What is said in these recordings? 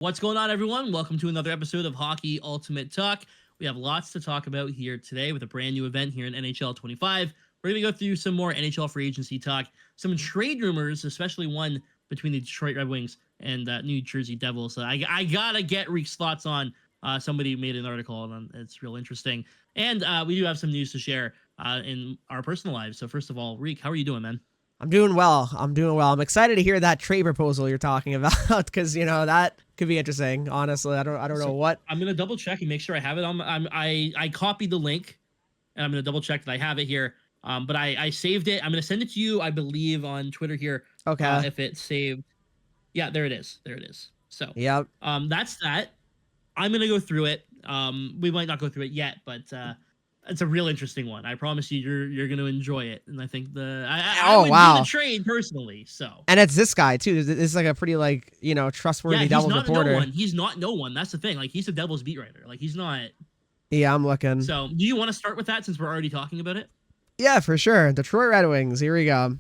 What's going on, everyone? Welcome to another episode of Hockey Ultimate Talk. We have lots to talk about here today with a brand new event here in NHL 25. We're going to go through some more NHL free agency talk, some trade rumors, especially one between the Detroit Red Wings and New Jersey Devils. So I got to get Reek's thoughts on. Somebody made an article on it's real interesting. And we do have some news to share in our personal lives. So first of all, Reek, how are you doing, man? I'm doing well. I'm excited to hear that trade proposal you're talking about because that could be interesting. Honestly, I don't know what. I'm gonna double check and make sure I have it on. I copied the link, and I'm gonna double check that I have it here. But I saved it. I'm gonna send it to you. I believe on Twitter here. Okay. If it's saved, yeah, there it is. There it is. So Yep. That's that. I'm gonna go through it. We might not go through it yet, but it's a real interesting one. I promise you, you're gonna enjoy it. And I think I would do the trade personally. So and it's this guy too. This is like a pretty trustworthy Devils reporter. He's not no one. That's the thing. Like he's a Devils beat writer. Like he's not. Yeah, I'm looking. So do you want to start with that since we're already talking about it? Yeah, for sure. Detroit Red Wings. Here we go.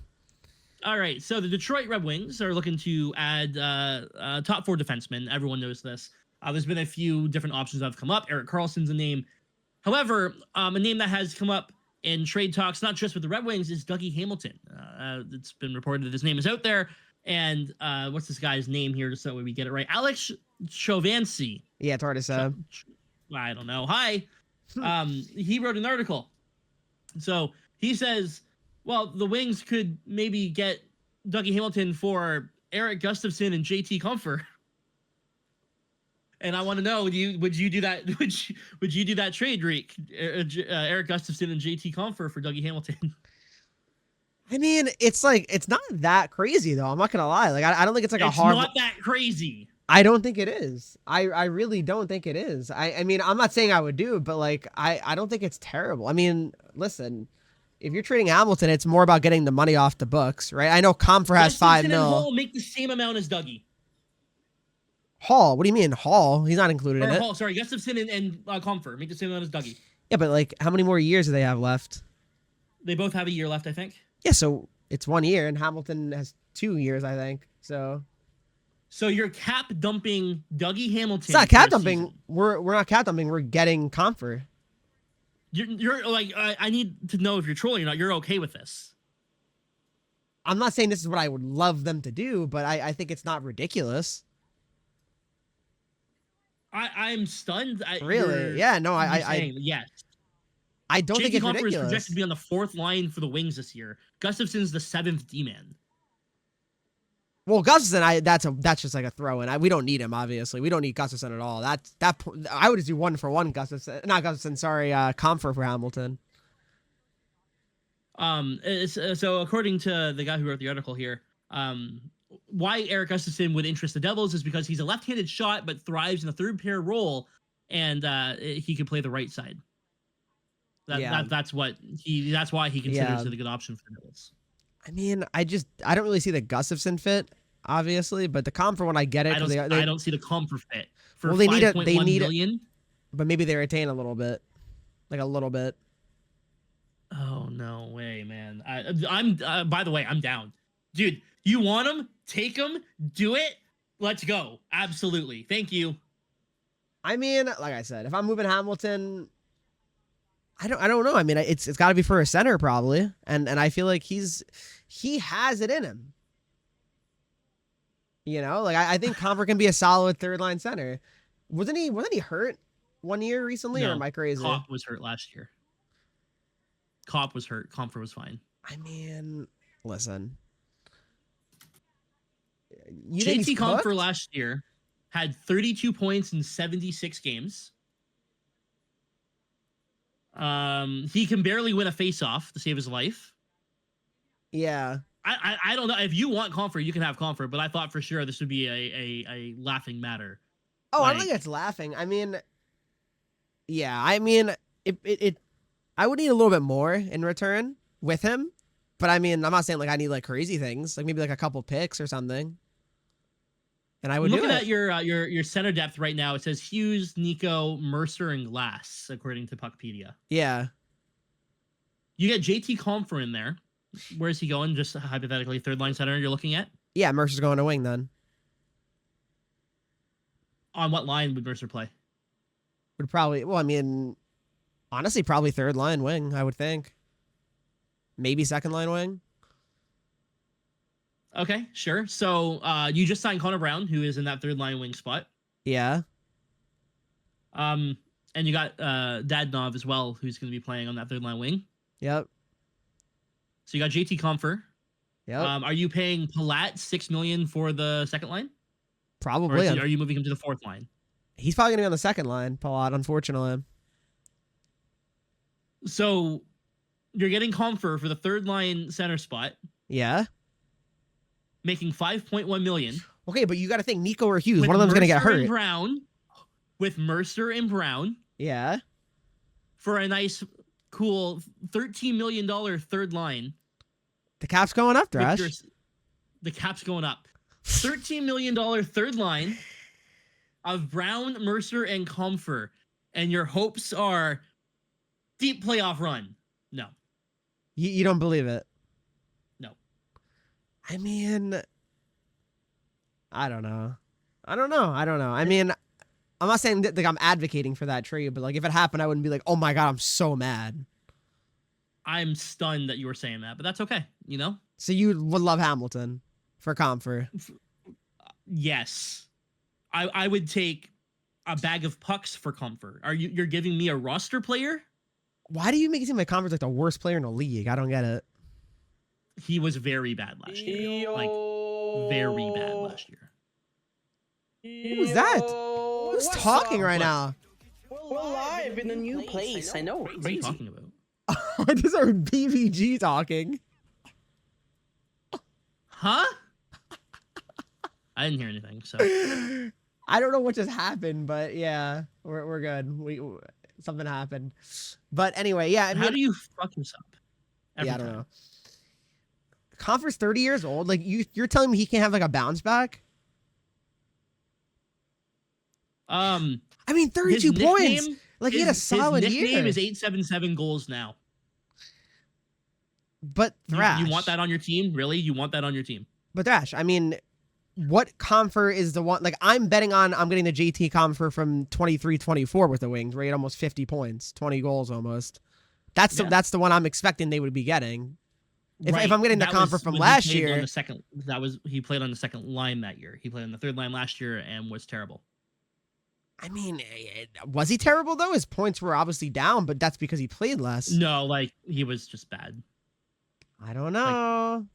All right. So the Detroit Red Wings are looking to add top four defensemen. Everyone knows this. There's been a few different options that have come up. Erik Karlsson's a name. However, a name that has come up in trade talks, not just with the Red Wings, is Dougie Hamilton. It's been reported that his name is out there. And what's this guy's name here, just so we get it right? Alex Chovancy. Yeah, it's hard to say. I don't know. Hi. He wrote an article. So he says, well, the Wings could maybe get Dougie Hamilton for Erik Gustafsson and JT Compher. And I want to know, would you do that? Would you do that trade, Reek? Erik Gustafsson and JT Compher for Dougie Hamilton? I mean, it's not that crazy though. I'm not gonna lie. Like I don't think it's like it's a hard. It's not that crazy. I don't think it is. I really don't think it is. I mean, I'm not saying I would do it, but like I don't think it's terrible. I mean, listen, if you're trading Hamilton, it's more about getting the money off the books, right? I know Compher has $5 million. Hall make the same amount as Dougie. Hall? What do you mean Hall? He's not included in it. Hall, sorry, Gustafsson and Compher make the same amount as Dougie. Yeah, but like, how many more years do they have left? They both have a year left, I think. Yeah, so it's 1 year, and Hamilton has 2 years, I think. So you're cap dumping Dougie Hamilton. It's not cap dumping. We're not cap dumping. We're getting Compher. You're like, I need to know if you're trolling or not. You're okay with this? I'm not saying this is what I would love them to do, but I think it's not ridiculous. I'm stunned. Really? Yeah. No. Yes. I don't think it's ridiculous. JT Compher is projected to be on the 4th line for the Wings this year. Gustafsson's the 7th D-man. Well, Gustafsson, that's just like a throw in. We don't need him. Obviously, we don't need Gustafsson at all. I would just do 1-for-1 Gustafsson, not Gustafsson. Sorry, Compher for Hamilton. So according to the guy who wrote the article here, why Erik Gustafsson would interest the Devils is because he's a left-handed shot but thrives in a third pair role, and he can play the right side. That's why he considers it a good option for the Devils. I mean, I don't really see the Gustafsson fit, obviously, but the Compher one I get it. I don't see the Compher fit for they need $5.1 but maybe they retain a little bit, like a little bit. Oh no way, man! I'm by the way, I'm down, dude. You want him? Take him. Do it. Let's go. Absolutely. Thank you. I mean, like I said, if I'm moving Hamilton, I don't know. I mean, it's got to be for a center probably, and I feel like he has it in him. You know, like I think Compher can be a solid third line center. Wasn't he hurt 1 year recently, or am I crazy? Kopp was hurt last year. Kopp was hurt. Compher was fine. I mean, listen. JT Compher last year had 32 points in 76 games. He can barely win a face-off to save his life. Yeah. I don't know. If you want Compher, you can have Compher, but I thought for sure this would be a laughing matter. Oh, I don't think it's laughing. I mean, yeah, I mean, I would need a little bit more in return with him, but I mean, I'm not saying like I need like crazy things, like maybe like a couple picks or something. And I would looking at your center depth right now. It says Hughes, Nico, Mercer, and Glass, according to Puckpedia. Yeah. You get JT Compher in there. Where's he going? Just hypothetically, third line center you're looking at? Yeah, Mercer's going to wing then. On what line would Mercer play? Would probably, well, I mean, honestly, probably third line wing, I would think. Maybe second line wing. Okay, sure. So you just signed Connor Brown, who is in that third line wing spot. Yeah. And you got Dadnov as well, who's going to be playing on that third line wing. Yep. So you got JT Comfer. Yep. Are you paying Palat $6 million for the second line? Probably. Or are you moving him to the fourth line? He's probably gonna be on the second line, Palat, unfortunately. So you're getting Comfer for the third line center spot, Yeah. making $5.1 million. Okay, but you got to think Nico or Hughes. With One of them's gonna get Mercer and hurt. Brown, with Mercer and Brown Yeah. for a nice, cool $13 million third line. The cap's going up, Thrash. The cap's going up. $13 million third line of Brown, Mercer, and Comfer. And your hopes are deep playoff run. No. You don't believe it? No. I mean, I don't know. I mean, I'm not saying that like I'm advocating for that trade, but like if it happened, I wouldn't be like, oh my God, I'm so mad. I'm stunned that you were saying that, but that's okay. You know? So you would love Hamilton for Comfer. Yes. I would take a bag of pucks for Comfort. You're giving me a roster player? Why do you make it seem like Comfort's like the worst player in the league? I don't get it. He was very bad last year. Like very bad last year. Who's that? Who's talking right now? We're live in a new place. I know. What are you talking about? I just heard BVG talking. Huh? I didn't hear anything, so I don't know what just happened, but yeah, we're good. Something happened, but anyway, yeah. I mean, how do you fuck this up? Yeah, I don't know. Comfort's 30 years old. Like you're telling me he can't have like a bounce back? I mean, 32 points. Like he had a solid year. His nickname is 877 goals now. But Thrash, you want that on your team? Really? You want that on your team? But Thrash, I mean, what Comfer is the one? Like I'm betting on I'm getting the JT Comfer from 23-24 with the Wings, right? Almost 50 points, 20 goals almost. That's the one I'm expecting they would be getting. If I'm getting the Comfer from last year, he played on the second line that year. He played on the third line last year and was terrible. I mean, was he terrible though? His points were obviously down, but that's because he played less. No, like he was just bad. I don't know. Like,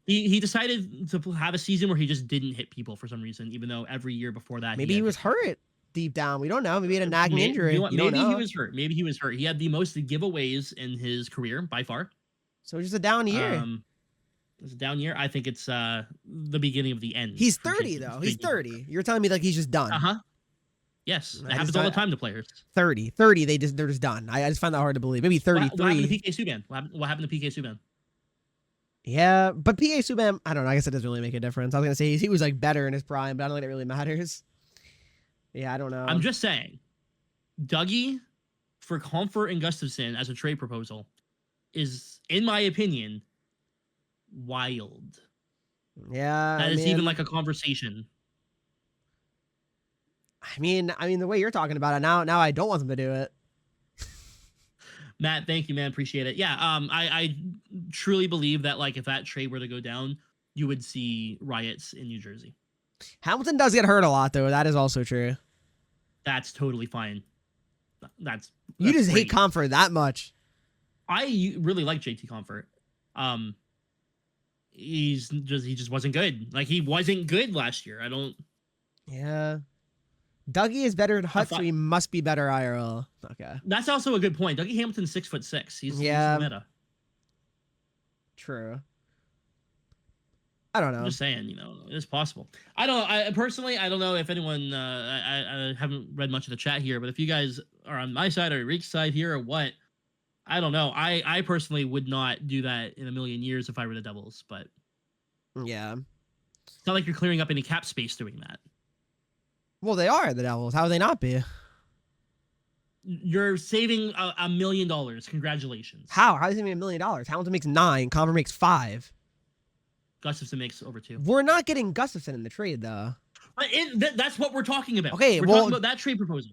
he decided to have a season where he just didn't hit people for some reason, even though every year before that maybe he was hurt deep down. We don't know. Maybe he had a nagging injury. Maybe he was hurt. Maybe he was hurt. He had the most giveaways in his career by far. So just a down year. It's a down year. I think it's the beginning of the end. He's 30 though. He's 30. You're telling me like he's just done. Yes, it happens all the time to players. 30. They're just done. I just find that hard to believe. Maybe 33. What happened to PK Subban? What happened to PK Subban? Yeah, but PK Subban, I don't know. I guess it doesn't really make a difference. I was gonna say he was like better in his prime, but I don't think it really matters. Yeah, I don't know. I'm just saying, Dougie for Comfort and Gustafsson as a trade proposal is, in my opinion, wild. Yeah, that is even like a conversation. I mean, the way you're talking about it now I don't want them to do it. Matt, thank you, man. Appreciate it. Yeah, I truly believe that like if that trade were to go down, you would see riots in New Jersey. Hamilton does get hurt a lot, though. That is also true. That's totally fine. That's you just great. hate Comfort that much. I really like JT Comfort. He just wasn't good. Like he wasn't good last year. I don't. Yeah. Dougie is better at Hut, so he must be better IRL. Okay. That's also a good point. Dougie Hamilton's 6'6". He's meta. True. I don't know. I'm just saying, it's possible. I personally don't know if anyone. I haven't read much of the chat here, but if you guys are on my side or Reek's side here or what, I don't know. I personally would not do that in a million years if I were the Devils, but yeah, it's not like you're clearing up any cap space doing that. Well, they are the Devils. How would they not be? You're saving $1 million. Congratulations. How? How is it $1 million? Hamilton makes 9. Comfort makes 5. Gustafsson makes over 2. We're not getting Gustafsson in the trade, though. But that's what we're talking about. Okay, we're well- talking about that trade proposal.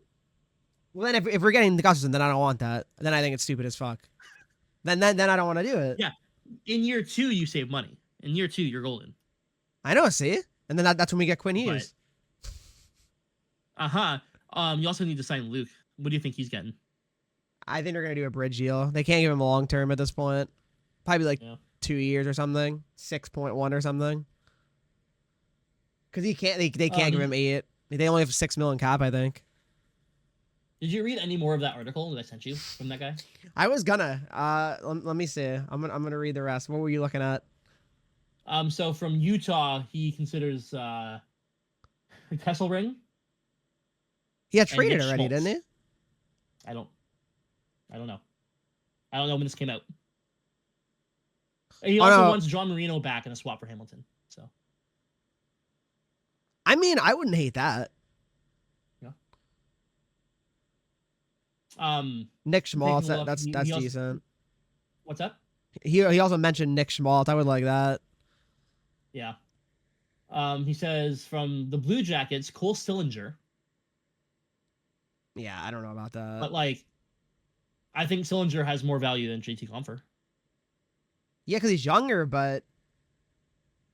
Well, then if we're getting the Gustafson, then I don't want that. Then I think it's stupid as fuck. Then I don't want to do it. Yeah. In year 2, you save money. In year 2, you're golden. I know, see? And then that's when we get Quinn Hughes. You also need to sign Luke. What do you think he's getting? I think they're going to do a bridge deal. They can't give him a long term at this point. Probably like 2 years or something. 6.1 or something. Because they can't give him 8. They only have 6 million cap, I think. Did you read any more of that article that I sent you from that guy? I was gonna. Let me see. I'm gonna read the rest. What were you looking at? So from Utah, he considers Kesselring. He had traded Nick already, Schmaltz. didn't he? I don't know. I don't know when this came out. He also wants John Marino back in a swap for Hamilton. So I mean, I wouldn't hate that. Nick Schmaltz, taking a look, that's he also- decent. What's up? He also mentioned Nick Schmaltz. I would like that. Yeah. He says from the Blue Jackets, Cole Sillinger. Yeah, I don't know about that. But like, I think Sillinger has more value than JT Compher. Yeah, because he's younger, but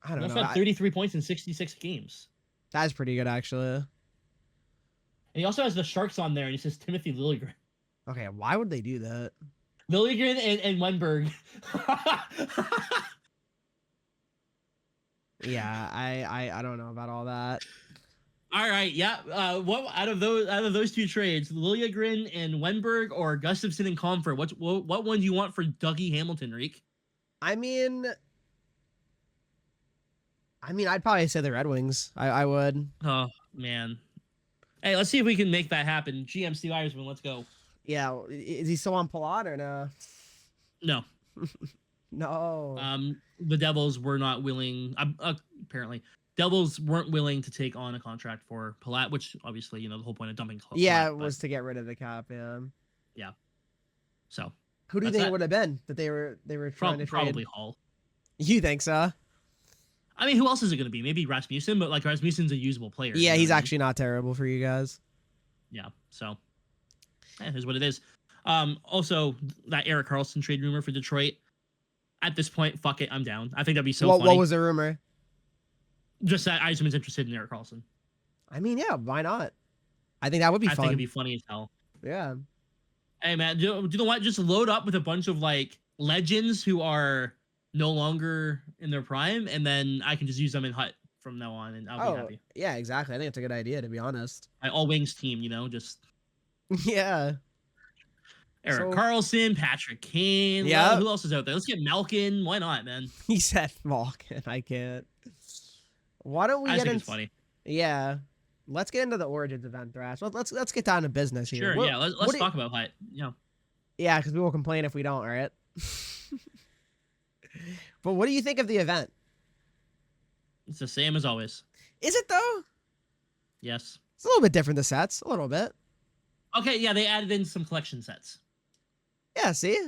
I He don't also know. had 33 points in 66 games. That's pretty good, actually. And he also has the Sharks on there, and he says Timothy Liljegren. Okay, why would they do that? Liljegren and Wenberg. Yeah, I don't know about all that. All right, yeah. What out of those 2 trades, Liljegren and Wenberg or Gustafson and Comfort? What one do you want for Dougie Hamilton, Reek? I mean, I'd probably say the Red Wings. I would. Oh man. Hey, let's see if we can make that happen. GM Steve Eyersman, let's go. Yeah, is he still on Palat or no? No. No. The Devils were not willing. Apparently, Devils weren't willing to take on a contract for Palat, which obviously, the whole point of dumping. Yeah, Palat, it was to get rid of the cap. Yeah. So who do you That's think that. it would have been that they were trying to trade? probably Hall. You think so? I mean, who else is it going to be? Maybe Rasmussen, but like Rasmussen's a usable player. Yeah, you know he's what I mean? actually not terrible for you guys. Yeah. So, here's what it is. Also, that Erik Karlsson trade rumor for Detroit. At this point, fuck it, I'm down. I think that'd be so funny. What was the rumor? Just that Eisman's interested in Erik Karlsson. I mean, yeah, why not? I think that would be I fun. think it'd be funny as hell. Yeah. Hey man, do you know what? Just load up with a bunch of like legends who are no longer in their prime, and then I can just use them in Hut from now on, and I'll be happy. Yeah, exactly. I think it's a good idea, to be honest. My all wings team, just Yeah. Erik So- Karlsson, Patrick Kane. Yeah. Who else is out there? Let's get Malkin. Why not, man? He said Malkin. I can't. Why don't we I get think into? it's funny. Yeah. Let's get into the Origins event, Thrash. Let's get down to business here. Sure, What- yeah. Let's what do you- talk about Hut. Yeah. Yeah, because we will complain if we don't, right? But what do you think of the event? It's the same as always. Is it though? Yes. It's a little bit different. The sets, a little bit. Okay, yeah, they added in some collection sets. Yeah. See,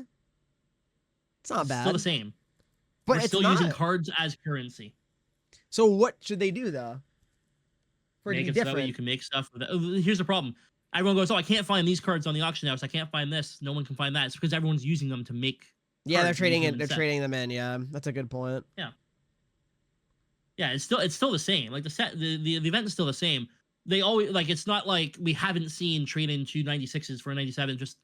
it's not bad. Still the same. but We're it's still not. using cards as currency. So what should they do though? For it to Make be it so that way different. you can make stuff with it. Oh, here's the problem. Everyone goes, "Oh, I can't find these cards on the auction house. I can't find this. No one can find that." It's because everyone's using them to make. Yeah, they're cards and trading using it. them They're in sets. trading them in. Yeah, that's a good point. Yeah, it's still the same. Like the set, the event is still the same. They always like it's not like we haven't seen trade in 296s for a 97 just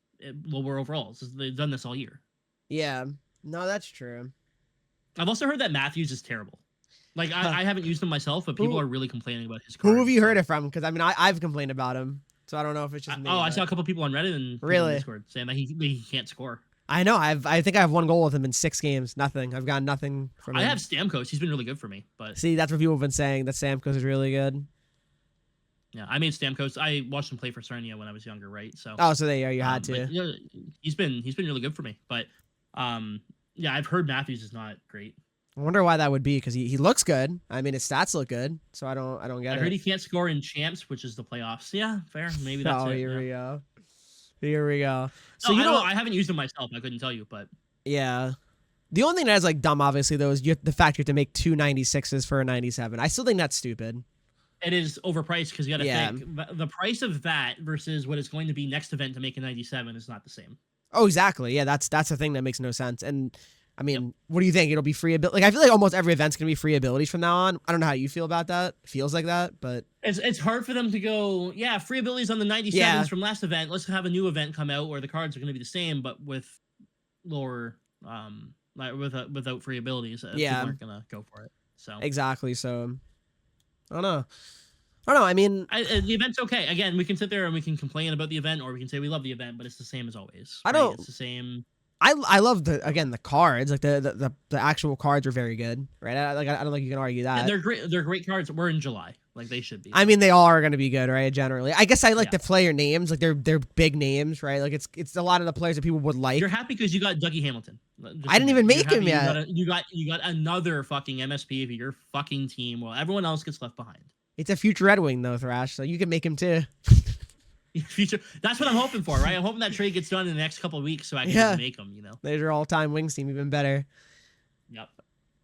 lower overalls. They've done this all year. Yeah. No, that's true. I've also heard that Matthews is terrible. Like I haven't used him myself, but people Who- are really complaining about his cards. Who have you heard it from? Because I mean, I've complained about him, so I don't know if it's just me. I but- saw a couple people on Reddit and people on Really? Discord saying that he can't score. I know. I think I have 1 goal with him in 6 games. Nothing. I've gotten nothing from him. I have Stamkos. He's been really good for me, but See, that's what people have been saying. That Stamkos is really good. yeah, I made Stamkos. I watched him play for Sarnia when I was younger, right? So Oh, so there you are. You had to. but, yeah, he's been really good for me, but yeah, I've heard Matthews is not great. I wonder why that would be. Because he looks good. I mean, his stats look good. So I don't get I it. heard he can't score in champs, which is the playoffs. Yeah, fair. Maybe that's Oh, it. here yeah. we go. Here we go. So No, you I don't know, know. I haven't used him myself. I couldn't tell you, but yeah. The only thing that is like dumb, obviously, though, is the fact you have to make 2 96s for a 97. I still think that's stupid. It is overpriced because you got to Yeah. think the price of that versus what it's going to be next event to make a 97 is not the same. Oh, exactly. Yeah, that's the thing that makes no sense. And I mean, Yep. what do you think? It'll be free ability. Like I feel like almost every event's gonna be free abilities from now on. I don't know how you feel about that. It feels like that, but It's hard for them to go, yeah, free abilities on the 97s Yeah. from last event. Let's have a new event come out where the cards are going to be the same, but with lower, like without free abilities. Yeah. People aren't going to go for it. So exactly. So I don't know. I don't know. I mean, the event's okay. Again, we can sit there and we can complain about the event, or we can say we love the event, but it's the same as always. I right? don't- It's the same. I love the cards. Like the actual cards are very good, right? I don't think you can argue that. And they're great. They're great cards. We're in July, like they should be. I mean, they all are going to be good, right? Generally, I guess I like Yeah. the player names, like they're big names, right? Like it's a lot of the players that people would like. You're happy because you got Dougie Hamilton. Just I didn't even you're make him happy yet. You got another fucking MSP of your fucking team, while everyone else gets left behind. It's a future Red Wing though, Thrash, so you can make him too. Future. That's what I'm hoping for, right? I'm hoping that trade gets done in the next couple of weeks so I can Yeah. make them. You know. There's your all-time Wings team, even better. Yep.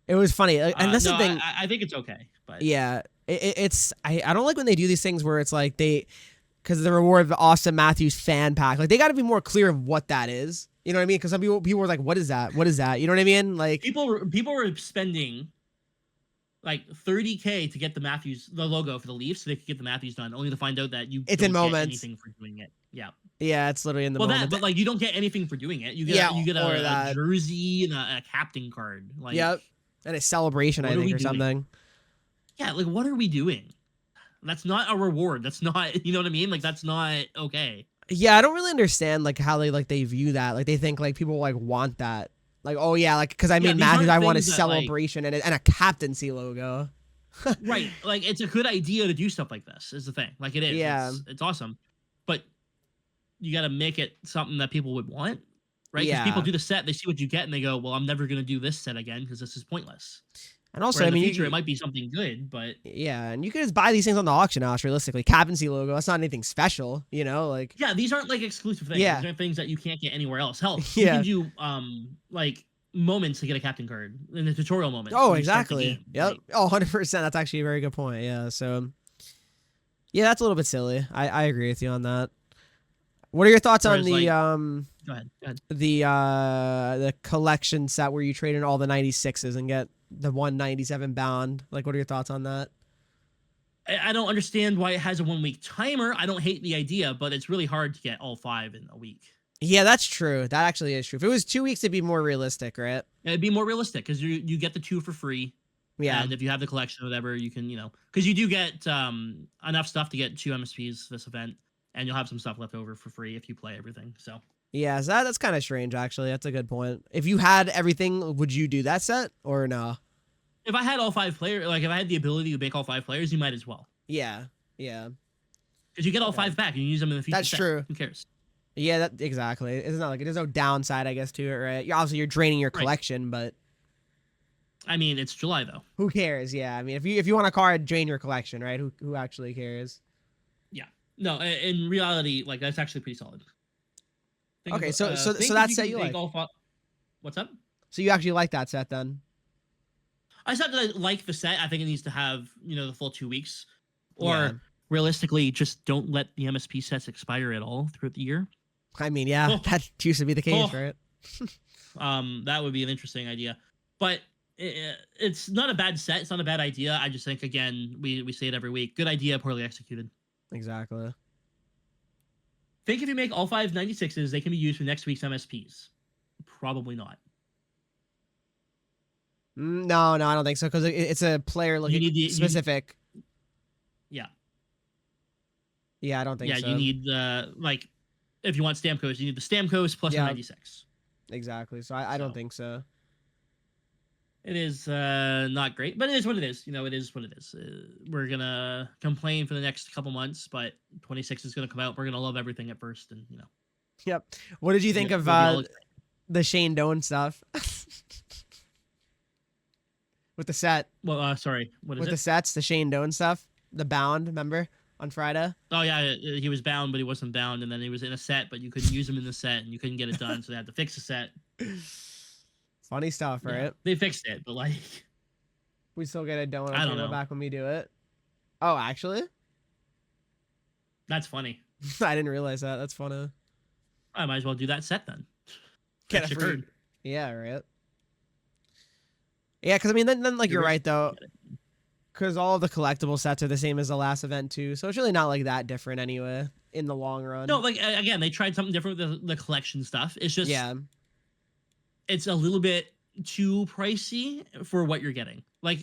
It was funny, and that's no, the thing. I think it's okay, but Yeah, it's I don't like when they do these things where it's like because of the reward of the Austin Matthews fan pack. Like they got to be more clear of what that is. You know what I mean? Because some people were like, "What is that? What is that?" You know what I mean? Like people were spending like $30K to get the logo for the Leafs so they could get the Matthews done, only to find out that you It's don't in get moments. anything for doing it. Yeah. yeah, it's literally in the Well, moment. but like you don't get anything for doing it. You get Yeah, you get or a that. jersey and a captain card. Like, Yep, and a celebration, what I are think, we or doing? something. Yeah, like what are we doing? That's not a reward. That's not, you know what I mean? Like that's not okay. Yeah, I don't really understand like how they view that. Like they think like people like want that. Like oh yeah, like because I Yeah, made these Matthews, aren't I want a things that, like- celebration and a captaincy logo. Right. Like it's a good idea to do stuff like this is the thing. Like it is. Yeah. It's awesome. But you got to make it something that people would want. Right? Because Yeah. people do the set, they see what you get and they go, well, I'm never going to do this set again because this is pointless. And also, Where I in mean, the you- future, it might be something good, but yeah, and you can just buy these things on the auction house. Realistically, captaincy logo. That's not anything special, you know. Like yeah, these aren't like exclusive things. Yeah. These aren't things that you can't get anywhere else. Hell, Yeah. you can do like moments to get a captain card in the tutorial moments. oh, when you start the exactly. game. Yep. Like, Oh, 100%. That's actually a very good point. Yeah. So, yeah, that's a little bit silly. I agree with you on that. What are your thoughts on Whereas, the like- go ahead. Go ahead. the collection set where you trade in all the 96s and get the 197 bound? Like, what are your thoughts on that? I don't understand why it has a 1 week timer. I don't hate the idea, but it's really hard to get all 5 in a week. Yeah, that's true. That actually is true. If it was 2 weeks, it'd be more realistic, right? It'd be more realistic because you get the 2 for free. Yeah. And if you have the collection or whatever, you can, because you do get enough stuff to get 2 MSPs this event, and you'll have some stuff left over for free if you play everything. So Yeah, so that's kind of strange, actually. That's a good point. If you had everything, would you do that set or no? if I had all 5 players, like if I had the ability to make all 5 players, you might as well. Yeah, yeah. Because you get all Okay. 5 back and you use them in the future. That's set. true. Who cares? Yeah, that exactly. It's not like there's no downside, I guess, to it, right? Obviously, you're draining your Right. collection, but I mean, it's July though. who cares? Yeah, I mean, if you want a card, drain your collection, right? Who actually cares? No, in reality, like that's actually pretty solid. Think Okay, of, so think if that you set could you make like. all 5 What's up? So you actually like that set then? I said that I like the set. I think it needs to have, the full 2 weeks. Or Yeah. realistically, just don't let the MSP sets expire at all throughout the year. I mean, yeah, Oh. that used to be the case, Oh. right? That would be an interesting idea. But it's not a bad set. It's not a bad idea. I just think, again, we say it every week. Good idea, poorly executed. Exactly. Think if you make all 5 96s, they can be used for next week's MSPs. Probably not. No, I don't think so because it's a player looking need the- specific. Yeah. Yeah, I don't think Yeah, so. you need like if you want Stamkos, you need the Stamkos plus Yeah. a 96. Exactly. So I don't So. think so. It is not great, but it is what it is. It is what it is. We're gonna complain for the next couple months, but 26 is gonna come out. We're gonna love everything at first, and Yep. What did you think of we'll be all the Shane Doan stuff? With the set. well, sorry, what is With it? the sets, the Shane Doan stuff. The bound, remember? On Friday? Oh yeah, he was bound, but he wasn't bound, and then he was in a set, but you couldn't use him in the set, and you couldn't get it done, so they had to fix the set. Funny stuff, Yeah, right? they fixed it, but like, We still get a donut I don't table know. back when we do it. Oh, actually, That's funny. I didn't realize that. That's funny. I might as well do that set then. Get Extra a free. card. Yeah, right. Yeah, because I mean, then like you're right though, because all the collectible sets are the same as the last event too, so it's really not like that different anyway in the long run. No, like again, they tried something different with the collection stuff. It's just Yeah. it's a little bit too pricey for what you're getting. Like,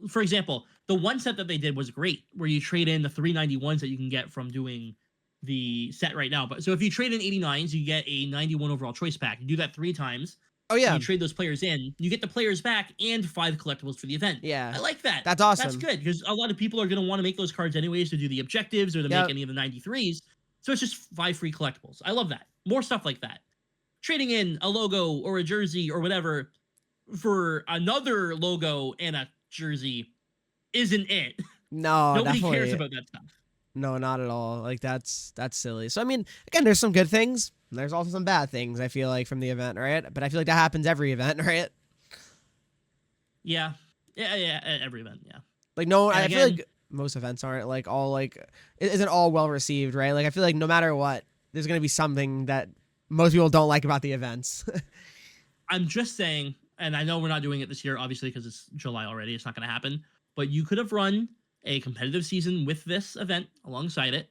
for example, the one set that they did was great, where you trade in the 391s that you can get from doing the set right now. But so if you trade in 89s, you get a 91 overall choice pack. You do that 3 times. Oh yeah. You trade those players in, you get the players back and 5 collectibles for the event. Yeah. I like that. That's awesome. That's good because a lot of people are going to want to make those cards anyways to do the objectives or to make any of the 93s. So it's just 5 free collectibles. I love that. More stuff like that. Trading in a logo or a jersey or whatever for another logo and a jersey isn't it. No, Nobody definitely. cares about that stuff. No, not at all. Like that's silly. So I mean, again, there's some good things. And there's also some bad things. I feel like from the event, right? But I feel like that happens every event, right? Yeah, every event, yeah. Like no, And I again, feel like most events aren't like all like it isn't all well received, right? Like I feel like no matter what, there's gonna be something that most people don't like about the events. I'm just saying, and I know we're not doing it this year, obviously, because it's July already. It's not going to happen. But you could have run a competitive season with this event alongside it,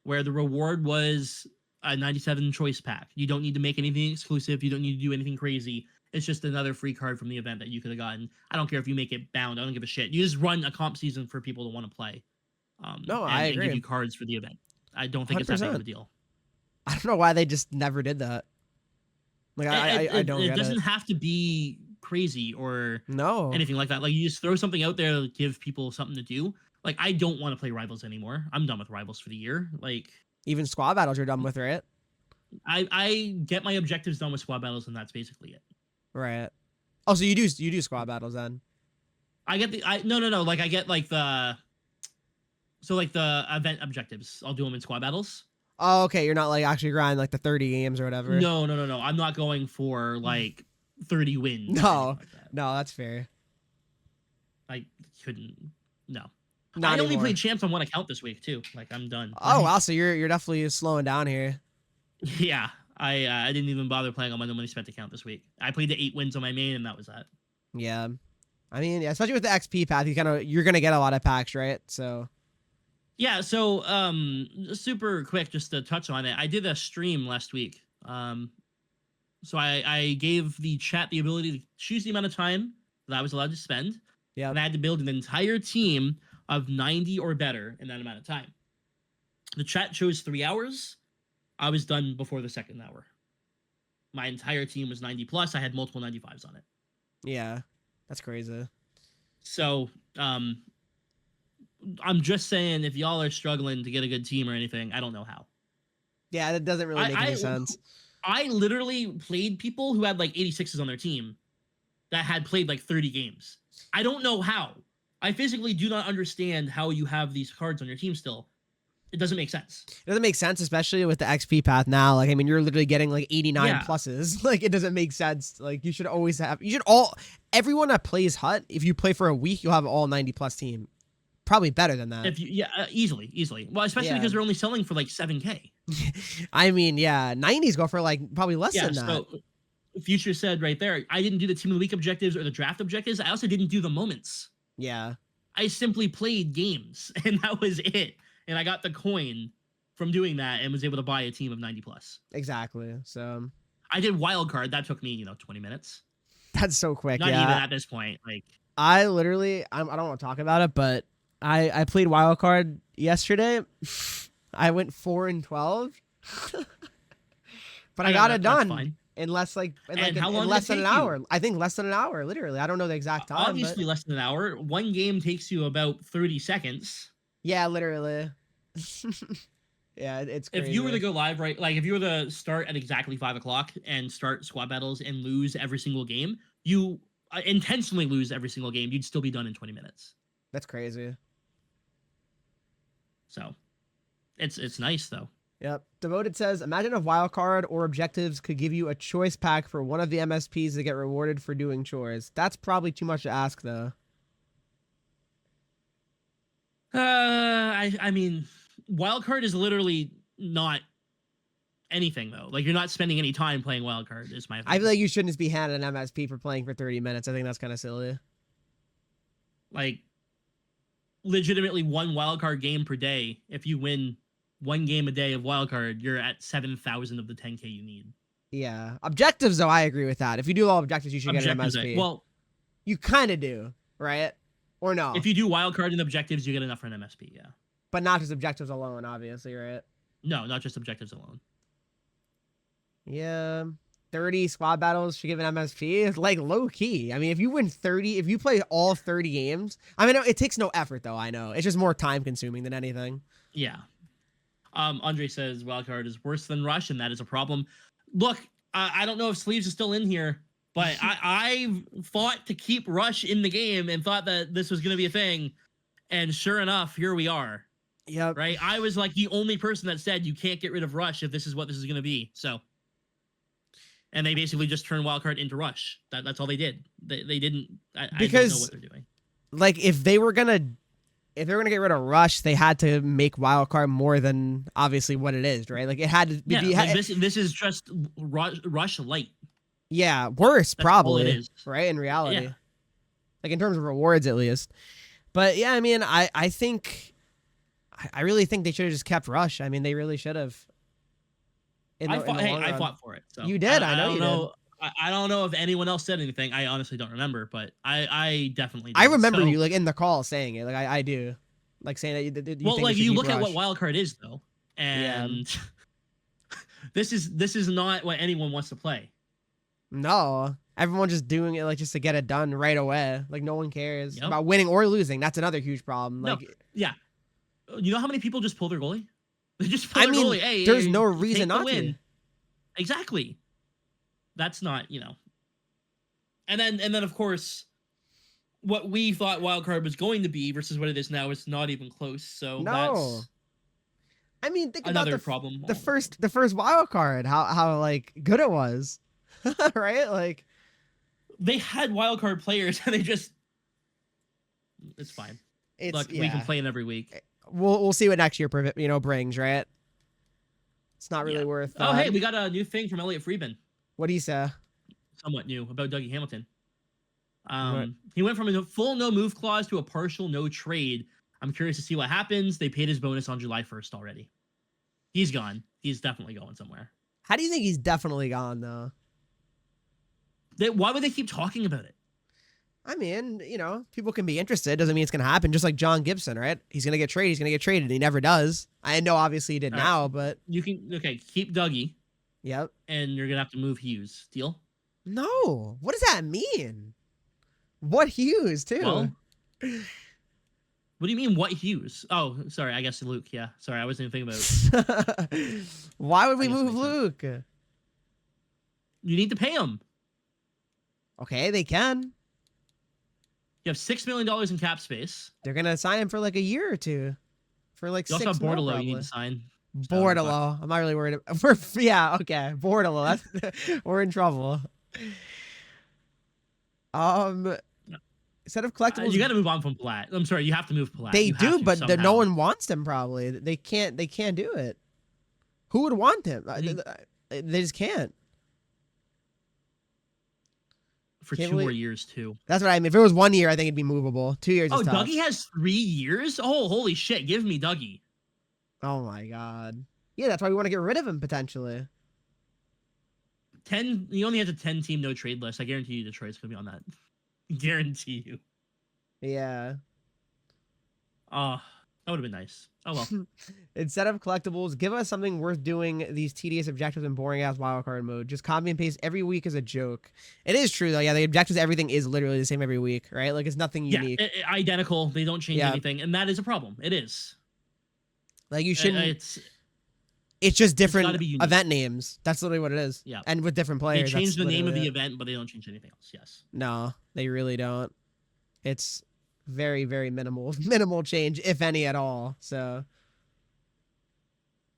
where the reward was a 97 choice pack. You don't need to make anything exclusive. You don't need to do anything crazy. It's just another free card from the event that you could have gotten. I don't care if you make it bound. I don't give a shit. You just run a comp season for people to want to play. No, and, I and agree. give you cards for the event. I don't think it's that big of a 100%. deal. I don't know why they just never did that. Like I don't It get doesn't it. have to be crazy or No. anything like that. Like you just throw something out there to give people something to do. Like I don't want to play Rivals anymore. I'm done with Rivals for the year. Like Even squad battles you're done with, right? I get my objectives done with squad battles and that's basically it. Right. Oh, so you do squad battles then? I get no like I get like the the event objectives. I'll do them in squad battles. Oh, okay. You're not like actually grinding like the 30 games or whatever. No. I'm not going for like 30 wins. or No. anything like that. No, that's fair. I couldn't. No. Not I only anymore. played champs on one account this week too. Like I'm done. Oh wow, so you're definitely slowing down here. Yeah, I didn't even bother playing on my no money spent account this week. I played the 8 wins on my main, and that was that. Yeah, I mean, yeah, especially with the XP path, you're gonna get a lot of packs, right? So Yeah, so super quick, just to touch on it. I did a stream last week. So I gave the chat the ability to choose the amount of time that I was allowed to spend. yeah, And I had to build an entire team of 90 or better in that amount of time. The chat chose 3 hours. I was done before the second hour. My entire team was 90 plus. I had multiple 95s on it. yeah, that's crazy. So, I'm just saying, if y'all are struggling to get a good team or anything, I don't know how. Yeah, that doesn't really make any sense. I literally played people who had like 86s on their team that had played like 30 games. I don't know how. I physically do not understand how you have these cards on your team still. It doesn't make sense. It doesn't make sense, especially with the XP path now. Like, I mean, you're literally getting like 89 Yeah. pluses. Like, it doesn't make sense. Like, everyone that plays Hut, if you play for a week, you'll have all 90 plus team. Probably better than that. If you, easily. Well, especially Yeah. because they're only selling for like 7K. I mean, yeah, 90s go for like probably less Yeah, than that. so Future said right there, I didn't do the team of the week objectives or the draft objectives. I also didn't do the moments. Yeah. I simply played games, and that was it. And I got the coin from doing that and was able to buy a team of 90 plus. Exactly. So I did wild card. That took me, 20 minutes. that's so quick. Not yeah. even at this point. Like, I literally, I don't want to talk about it, but I played wild card yesterday. I went 4-12, but I got it that's done fine. in less And in how long did less it than an take you? hour. I think less than an hour. Literally, I don't know the exact time. Obviously, But less than an hour. One game takes you about 30 seconds. yeah, literally. Yeah, it's crazy. If you were to go live, right, like if you were to start at exactly 5 o'clock and start squad battles and lose every single game, you intentionally lose every single game, you'd still be done in 20 minutes. That's crazy. So it's nice though. Yep. Devoted says, imagine if wildcard or objectives could give you a choice pack for one of the MSPs to get rewarded for doing chores. That's probably too much to ask, though. I mean, wildcard is literally not anything though. Like you're not spending any time playing wildcard. Is my opinion. I feel like you shouldn't just be handed an MSP for playing for 30 minutes. I think that's kind of silly. Like legitimately one wildcard game per day. If you win one game a day of wildcard, you're at 7,000 of the 10K you need. Yeah. Objectives, though, I agree with that. If you do all objectives, you should get an Objectives, MSP. well, you kind of do, right? Or no? if you do wildcard and objectives, you get enough for an MSP, yeah. But not just objectives alone, obviously, right? No, not just objectives alone. Yeah. 30 squad battles should give an MSP. It's like low key. I mean, if you win 30, if you play all 30 games, I mean, it takes no effort, though, I know. It's just more time consuming than anything. Yeah. Andre says wildcard is worse than rush, and that is a problem. Look, I don't know if Sleeves is still in here, but I fought to keep rush in the game and thought that this was going to be a thing. And sure enough, here we are. Yep. Right? I was like the only person that said you can't get rid of rush if this is what this is going to be. So, and they basically just turned wildcard into rush. That's all they did. They didn't. I don't know what they're doing. Like if they were gonna get rid of rush, they had to make wildcard more than obviously what it is, right? Like it had to be. Yeah, like this is just rush light. Yeah, worse That's probably. all it is. Right, in reality. Yeah. Like in terms of rewards at least. But yeah, I mean, I think I really think they should have just kept rush. I mean, they really should have. I fought for it. So you did. I know you did. I don't know if anyone else said anything. I honestly don't remember, but I definitely did. I remember so, you like in the call saying it. Like I do. Like saying that you well, think like they should you keep look at rush. what wildcard is though, and this is not what anyone wants to play. No, everyone just doing it like just to get it done right away. Like no one cares Yep. about winning or losing. That's another huge problem. Like, No, yeah, you know how many people just pull their goalie? They just pull their goalie. Hey, there's no take reason the not win. to. Exactly. That's not, And then of course, what we thought wildcard was going to be versus what it is now is not even close. So No. that's I mean, think another about problem. the first wild card, how like good it was, right? Like They had wildcard players and it's fine. Look, we complain every week. We'll see what next year brings, right? It's not really worth. Oh, hey, we got a new thing from Elliot Friedman. What do you say? Somewhat new about Dougie Hamilton. What? He went from a full no move clause to a partial no trade. I'm curious to see what happens. They paid his bonus on July 1st already. He's gone. He's definitely going somewhere. How do you think he's definitely gone though? Why would they keep talking about it? I mean, people can be interested. Doesn't mean it's gonna happen. Just like John Gibson, right? He's gonna get traded. He's gonna get traded. He never does. I know, obviously, he did now, but you can keep Dougie. Yep. And you're gonna have to move Hughes. Deal? No. What does that mean? What Hughes too? Well, what do you mean? What Hughes? Oh, sorry. I guess Luke. Yeah. Sorry, I wasn't even thinking about it. Why would we move Luke? You need to pay him. Okay, they can. You have $6 million in cap space. They're gonna sign him for like a year or two. For like You 6 also have months. Bordalo you need to sign. Bordalo. I'm not really worried about. Okay. Bordalo. We're in trouble. Instead of collectibles, You got to move on from Platt. I'm sorry, you have to move Platt. They You have do, to but somehow. no one wants him. Probably they can't. They can't do it. Who would want him? They just can't. For Can't 2 more believe- years too. That's what I mean. If it was 1 year, I think it'd be movable. 2 years. Oh, is tough. Dougie has 3 years. Oh, holy shit! Give me Dougie. Oh my god. Yeah, that's why we want to get rid of him potentially. 10. He only has a 10-team no trade list. I guarantee you, Detroit's gonna be on that. Guarantee you. Yeah. Oh, that would have been nice. Oh well. Instead of collectibles, give us something worth doing these tedious objectives and boring ass wildcard mode. Just copy and paste every week is a joke. It is true though. Yeah, the objectives, everything is literally the same every week, right? Like it's nothing unique. Yeah, identical. They don't change anything, and that is a problem. It is. Like you shouldn't. It's just different gotta be unique. event names. That's literally what it is. Yeah. And with different They players. change that's the name of the literally it. event, but they don't change anything else. Yes. No, they really don't. It's very, very minimal change, if any at all. So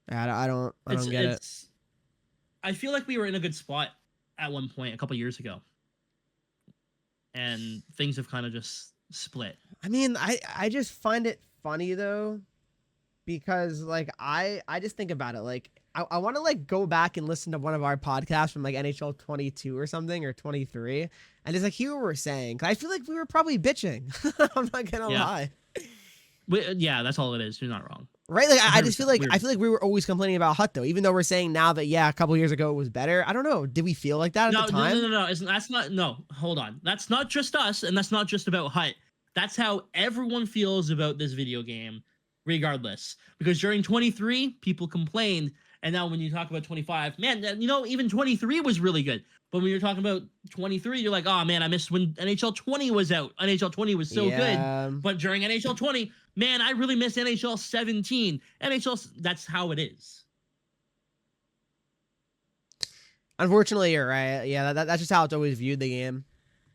I don't get it. I feel like we were in a good spot at one point a couple years ago, and things have kind of just split. I mean, I just find it funny though, because like I just think about it like I want to like go back and listen to one of our podcasts from like NHL 22 or something or 23 and just like hear what we're saying. 'Cause I feel like we were probably bitching. I'm not gonna lie. Yeah, that's all it is. You're not wrong. Right? Like I just feel like Weird. we were always complaining about Hut though, even though we're saying now that yeah, a couple years ago it was better. I don't know. Did we feel like that at the time? No. That's not. No, hold on. That's not just us, and that's not just about Hut. That's how everyone feels about this video game, regardless. Because during 23, people complained, and now when you talk about 25, man, even 23 was really good. But when you're talking about 23, you're like, oh man, I missed when NHL 20 was out. NHL 20 was so good. But during NHL 20, man, I really miss NHL 17. That's how it is. Unfortunately, you're right. Yeah, that's just how it's always viewed the game.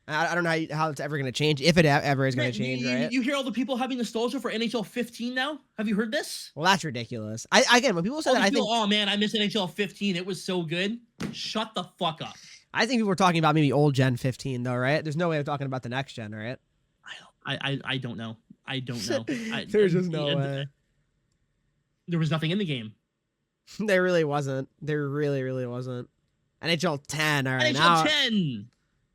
I don't know how it's ever going to change, if it ever is going to change, right? You hear all the people having nostalgia for NHL 15 now? Have you heard this? Well, that's ridiculous. Again, when people say that, I think, oh man, I miss NHL 15. It was so good. Shut the fuck up. I think people were talking about maybe old gen 15 though, right? There's no way of talking about the next gen, right? I don't know. I don't know. There's just no way. There was nothing in the game. There really wasn't. There really wasn't. NHL 10. All right, NHL 10.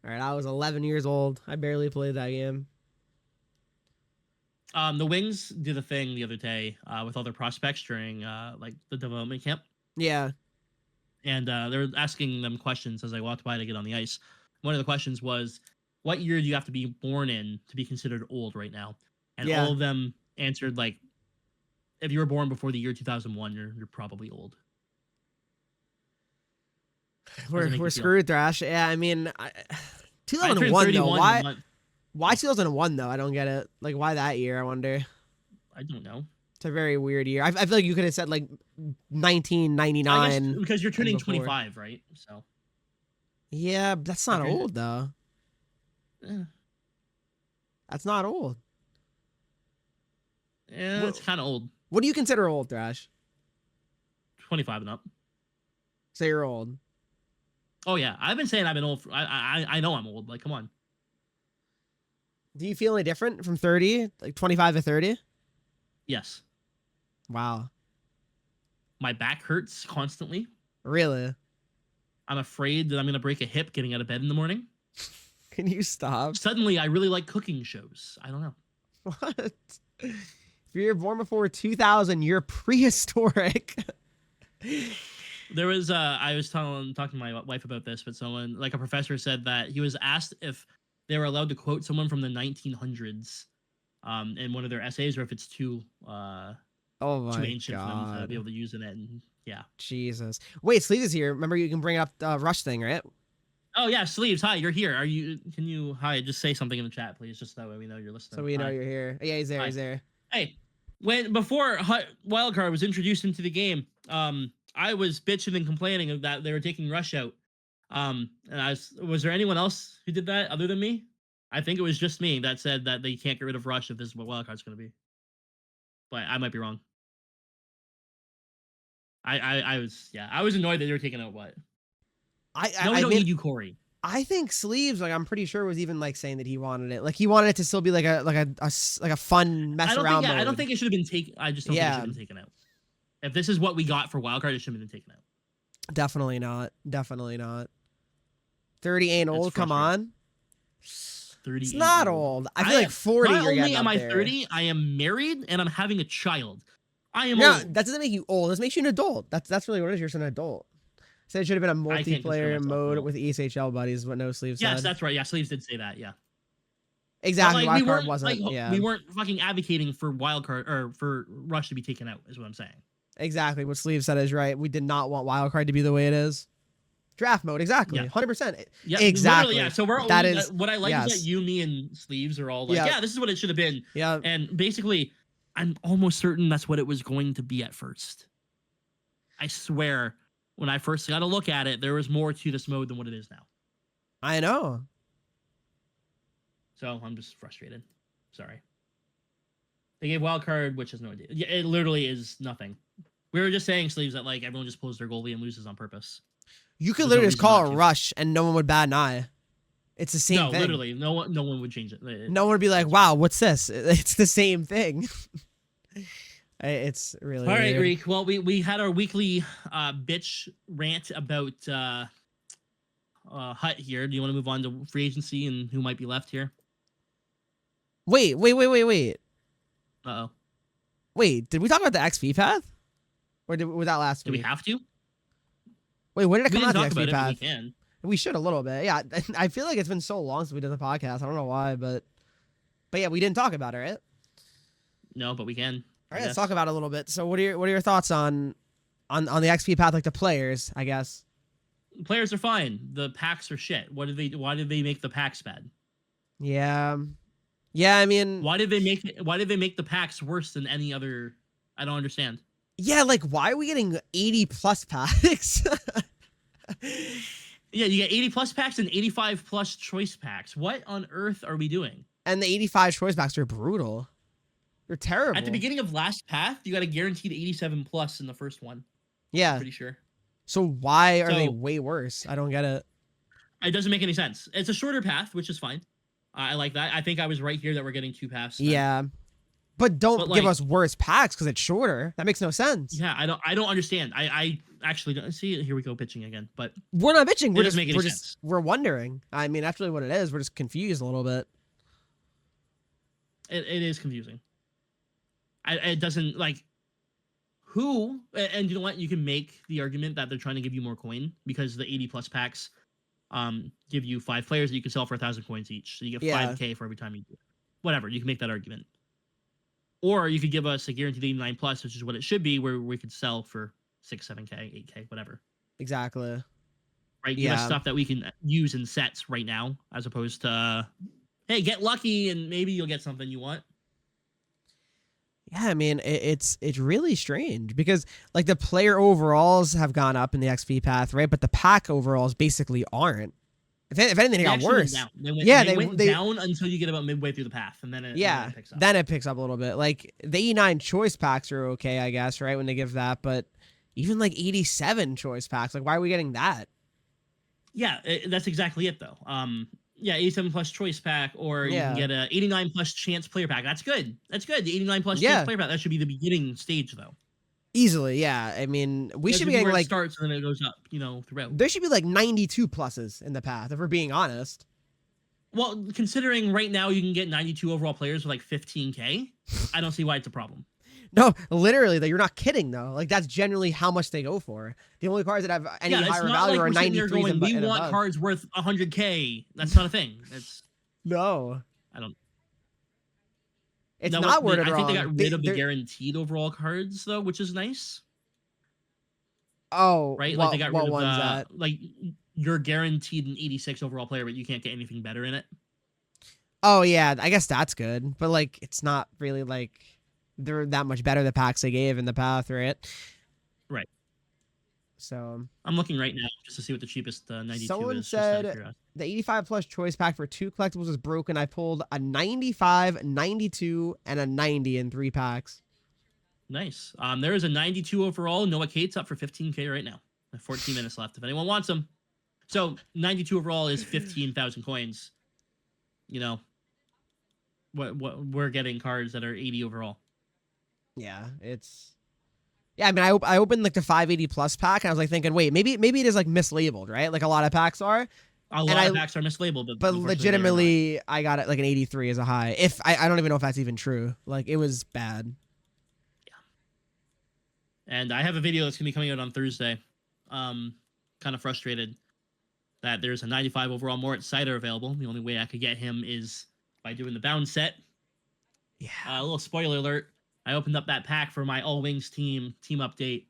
All right, I was 11 years old. I barely played that game. The Wings did a thing the other day with other prospects during like the development camp. Yeah. And they were asking them questions as I walked by to get on the ice. One of the questions was, what year do you have to be born in to be considered old right now? And all of them answered like, if you were born before the year 2001, you're probably old. We're screwed, Thrash. Yeah, I mean, 2001 though. Why 2001 though? I don't get it. Like, why that year? I wonder. I don't know. It's a very weird year. I feel like you could have said like 1999. Because you're turning 25, right? So. Yeah, but that's not old though. Yeah. That's not old. Yeah, it's kind of old. What do you consider old, Thrash? 25 and up. So you're old. Oh yeah, I've been saying I've been old. I know I'm old. Like, come on. Do you feel any different from 30, like 25 to 30? Yes. Wow. My back hurts constantly. Really? I'm afraid that I'm gonna break a hip getting out of bed in the morning. Can you stop? Suddenly, I really like cooking shows. I don't know. What? If you're born before 2000, you're prehistoric. There was I was talking to my wife about this, but someone, like a professor, said that he was asked if they were allowed to quote someone from the 1900s in one of their essays, or if it's too ancient for them to be able to use in it. And yeah. Jesus. Wait, Sleeve is here. Remember, you can bring up the Rush thing, right? Oh yeah, Sleeves. Hi, you're here. Hi, just say something in the chat, please, just that way we know you're listening. So we know you're here. Yeah, he's there. He's there. Hey, before Wildcard was introduced into the game, I was bitching and complaining that they were taking Rush out. And was there anyone else who did that other than me? I think it was just me that said that they can't get rid of Rush if this is what Wildcard's going to be. But I might be wrong. I was annoyed that they were taking out what? We don't need you, Corey. I think Sleeves, like, I'm pretty sure was even like saying that he wanted it. Like, he wanted it to still be like a fun mess around mode. I don't think it should have been taken. I just don't think it should have been taken out. If this is what we got for Wildcard, it shouldn't have been taken out. Definitely not. Definitely not. 30 ain't old. Come on. 30. It's not old. I feel like 40. Not only am I 30, I am married and I'm having a child. I am old. That doesn't make you old. This makes you an adult. That's really what it is. You're just an adult. So it should have been a multiplayer mode with ESHL buddies, but no Sleeves. Yes, that's right. Yeah, Sleeves did say that. Yeah. Exactly. Like, Wildcard wasn't. We weren't fucking advocating for Wildcard or for Rush to be taken out, is what I'm saying. Exactly. What Sleeves said is right. We did not want Wildcard to be the way it is. Draft mode, exactly. 100%. Yeah, exactly. Yeah. So what I like is that you, me, and Sleeves are all like, yeah, this is what it should have been. Yeah. And basically, I'm almost certain that's what it was going to be at first. I swear, when I first got a look at it, there was more to this mode than what it is now. I know. So I'm just frustrated. Sorry. They gave Wildcard, which is no idea. Yeah, it literally is nothing. We were just saying, Sleeves, that like everyone just pulls their goalie and loses on purpose. You could literally just call it Rush and no one would bat an eye. It's the same thing. No, literally, no one would change it. No one would be like, wow, what's this? It's the same thing. It's really All right, weird. Reek. Well, we had our weekly bitch rant about Hut here. Do you want to move on to free agency and who might be left here? Wait. Uh-oh. Wait, did we talk about the XP path? Or was that last Do we week? have to? Wait, when did it We come didn't out, talk the about XP it, but we path? can. We should a little bit. Yeah, I feel like it's been so long since we did the podcast. I don't know why, but yeah, we didn't talk about it, right? No, but we can. All right, let's talk about it a little bit. So what are your thoughts on the XP path, like the players, I guess? Players are fine. The packs are shit. Why did they make the packs bad? Yeah. Yeah, I mean, Why did they make the packs worse than any other? I don't understand. yeah, like why are we getting 80 plus packs? Yeah, you get 80 plus packs and 85 plus choice packs. What on earth are we doing? And the 85 choice packs are brutal. They're terrible. At the beginning of last path, you got a guaranteed 87 plus in the first one. Yeah. I'm pretty sure. So why are they So- way worse? I don't get it. It doesn't make any sense. It's a shorter path, which is fine. I like that. I think I was right here that we're getting 2 paths. then. Yeah. But don't But, give like- us worse packs because it's shorter. That makes no sense. Yeah, I don't understand. I actually don't see. Here we go pitching again. But We're not bitching. We're doesn't make any sense. we're wondering. I mean, that's really what it is. We're just confused a little bit. it is confusing. It doesn't like who and you know what, you can make the argument that they're trying to give you more coin because the 80 plus packs give you 5 players that you can sell for 1,000 coins each, so you get Yeah. 5k for every time you do it. Whatever, you can make that argument, or you could give us a guaranteed 89 plus, which is what it should be, where we could sell for 6, 7k, 8k, whatever. Exactly. Right, give us Yeah. stuff that we can use in sets right now, as opposed to hey, get lucky and maybe you'll get something you want. Yeah, I mean, it's really strange because like the player overalls have gone up in the XP path, right? But the pack overalls basically aren't. If anything, they got actually went worse. down. They went, Yeah, they they- went they- down until you get about midway through the path, and then it picks up. Then it picks up a little bit. Like the 89 choice packs are okay, I guess, right? When they give that, but even like 87 choice packs, like why are we getting that? Yeah, that's exactly it though. Yeah, 87 plus choice pack, or you Yeah. can get a 89 plus chance player pack. That's good. That's good. The 89 plus Yeah. chance player pack. That should be the beginning stage though. Easily, yeah. I mean, we That should be where getting it like starts and then it goes up, throughout. there should be like 92 pluses in the path, if we're being honest. Well, considering right now you can get 92 overall players with like 15k, I don't see why it's a problem. No, literally, though, you're not kidding though. Like that's generally how much they go for. The only cards that have any Yeah, it's higher not value like are we're sitting there 93s going, and, we and want above. cards worth 100k. That's not a thing. It's No, I don't. it's No, not worded I wrong. think they got rid of the they're- guaranteed overall cards though, which is nice, Oh, right? What, Like they got what rid of one's the that? like you're guaranteed an 86 overall player, but you can't get anything better in it. Oh yeah, I guess that's good, but like it's not really like they're that much better the packs they gave in the path, right? Right. So I'm looking right now just to see what the cheapest 92 Someone is. just out of said- curiosity. the 85 plus choice pack for 2 collectibles is broken. I pulled a 95, 92, and a 90 in 3 packs. Nice. There is a 92 overall. Noah Cates up for 15k right now. 14 minutes left if anyone wants them. So 92 overall is 15,000 coins. You know, what we're getting cards that are 80 overall. Yeah, it's. Yeah, I mean, I opened like the 580 plus pack, and I was like thinking, wait, maybe it is like mislabeled, right? Like a lot of packs are, A lot of packs are mislabeled, but unfortunately they are not. legitimately, I got it like an 83 as a high. If I don't even know if that's even true. Like it was bad. And I have a video that's gonna be coming out on Thursday. Kind of frustrated that there's a 95 overall Moritz Sider available. The only way I could get him is by doing the bound set. Yeah. A little spoiler alert. I opened up that pack for my All Wings team update.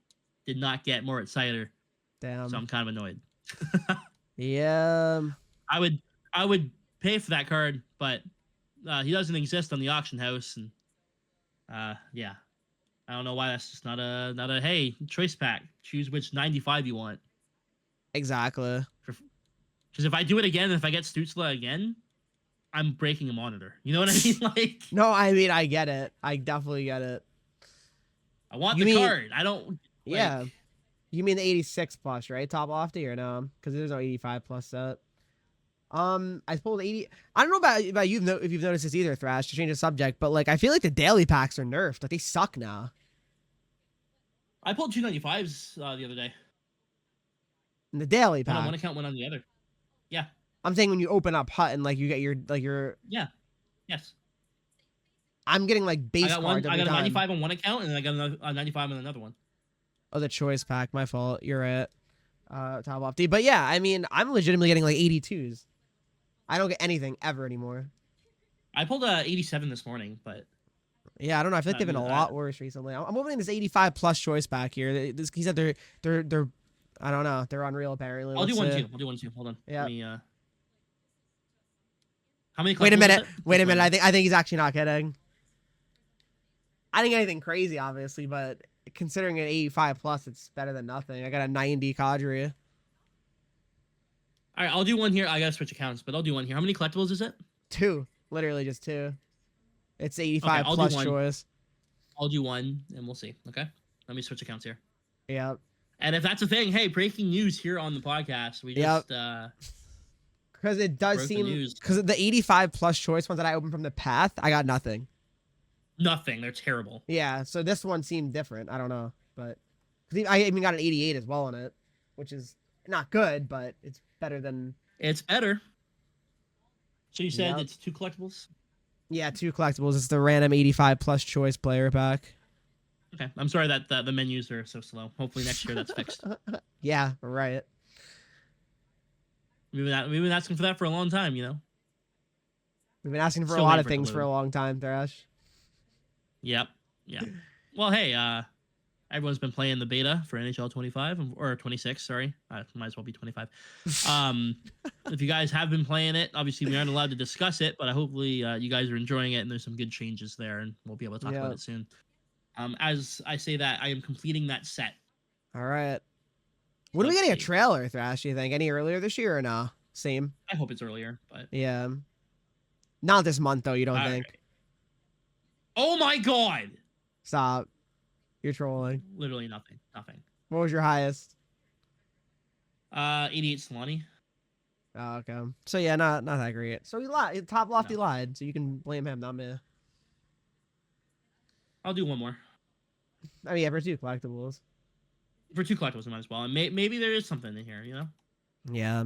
Did not get Moritz Sider, Damn. so I'm kind of annoyed. Yeah. I would pay for that card, but he doesn't exist on the auction house, and yeah, I don't know why that's just not a hey choice pack. Choose which 95 you want. Exactly. Because if I do it again, if I get Stutzla again, I'm breaking a monitor. You know what I mean? Like No, I mean, I get it. I definitely get it. I want You the mean- card. I don't. Like, Yeah. You mean the 86 plus, right? Top lofty or no? Because there's no 85 plus set. I pulled 80. I don't know about you if you've noticed this either, Thrash, to change the subject, but like I feel like the daily packs are nerfed. Like they suck now. I pulled 295s the other day. In the daily One on pack. one account, one on the other. Yeah. I'm saying when you open up Hut and like you get your Yeah. Yes. I'm getting like base I got one. cards I every got a time. 95 on one account, and then I got a 95 on another one. Oh, the choice pack. My fault. You're right. Top off D. But yeah, I mean, I'm legitimately getting like 82s. I don't get anything ever anymore. I pulled a 87 this morning, but Yeah, I don't know. I feel like they've been a lot worse recently. I'm opening this 85 plus choice pack here. He said they're I don't know. They're unreal apparently. I'll do Let's one see. too. I'll do one too. Hold on. Yeah. Let me, how many? Wait a collectibles minute. is it? Wait a Just minute. one. I think he's actually not kidding. I didn't get anything crazy, obviously, but considering an 85 plus, it's better than nothing. I got a 90 Cadre. All right, I'll do one here. I gotta switch accounts, but I'll do one here. How many collectibles is it? 2. Literally just 2. It's 85 I'll do plus one. choice. I'll do one, and we'll see. Okay, let me switch accounts here. Yeah. And if that's a thing, hey, breaking news here on the podcast. We just Because it does broke the seem news. because the 85 plus choice ones that I opened from the path, I got nothing. Nothing. They're terrible. Yeah, so this one seemed different. I don't know, but 'cause I even got an 88 as well on it, which is not good, but it's better than It's better. So you said Yep. it's 2 collectibles? 2 collectibles. It's the random 85 plus choice player pack. Okay. I'm sorry that the menus are so slow. Hopefully next year that's fixed. Yeah, right. We've been asking for that for a long time, you know? We've been asking for Still a lot waiting of for it to things for a load. long time, Thrash. Yep. Yeah. Well, hey, everyone's been playing the beta for NHL 25 or 26, sorry. Might as well be 25. If you guys have been playing it, obviously we aren't allowed to discuss it, but hopefully you guys are enjoying it and there's some good changes there and we'll be able to talk about it soon. As I say that, I am completing that set. All right. When are we Let's getting a see. trailer, Thrash, you think? Any earlier this year or no? Same. I hope it's earlier, but Yeah. Not this month though, you don't all think? right. Oh my god! Stop. You're trolling. Literally nothing. Nothing. What was your highest? 88 Solani. Oh, okay. So yeah, not that great. So he lied. Top Lofty No. lied, so you can blame him, not me. I'll do one more. I mean, yeah, for 2 collectibles. For 2 collectibles, I might as well. And maybe there is something in here, you know? Yeah.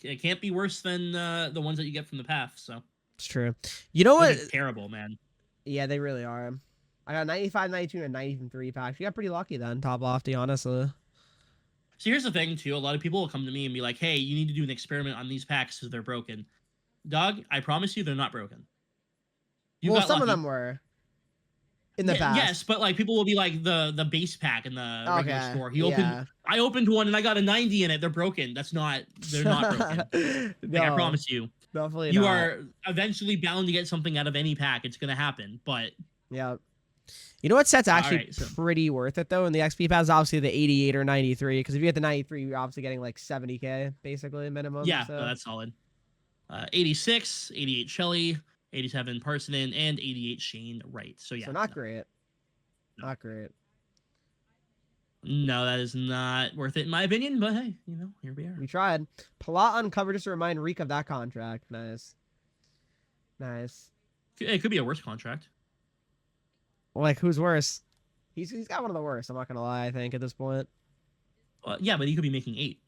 It can't be worse than the ones that you get from the path, so. It's true. You know what? They're terrible, man. Yeah, they really are. I got 95, 92, and 93 packs. You got pretty lucky then, Top Lofty, honestly. So here's the thing, too. A lot of people will come to me and be like, hey, you need to do an experiment on these packs because they're broken. Dog, I promise you they're not broken. You Well, got some of lucky. them were in the past. Yes, but like people will be like the base pack in the regular Okay, store. yeah. I opened one and I got a 90 in it. They're broken. They're not broken. No, Like, I promise you. definitely You not. are eventually bound to get something out of any pack. It's gonna happen. But Yeah. You know what set's actually Alright, so- pretty worth it though in the XP pass? Obviously the 88 or 93, because if you get the 93, you're obviously getting like 70k basically minimum. yeah, so. no, that's solid. 86, 88 Shelly, 87 Parsonen, and 88 Shane Wright. So yeah. So not no. great. No. Not great. No, that is not worth it in my opinion. But hey, you know, here we are. We tried. Palat uncovered just to remind Reek of that contract. Nice. Nice. It could be a worse contract. Like who's worse? He's got one of the worst. I'm not gonna lie. I think at this point. Yeah, but he could be making 8.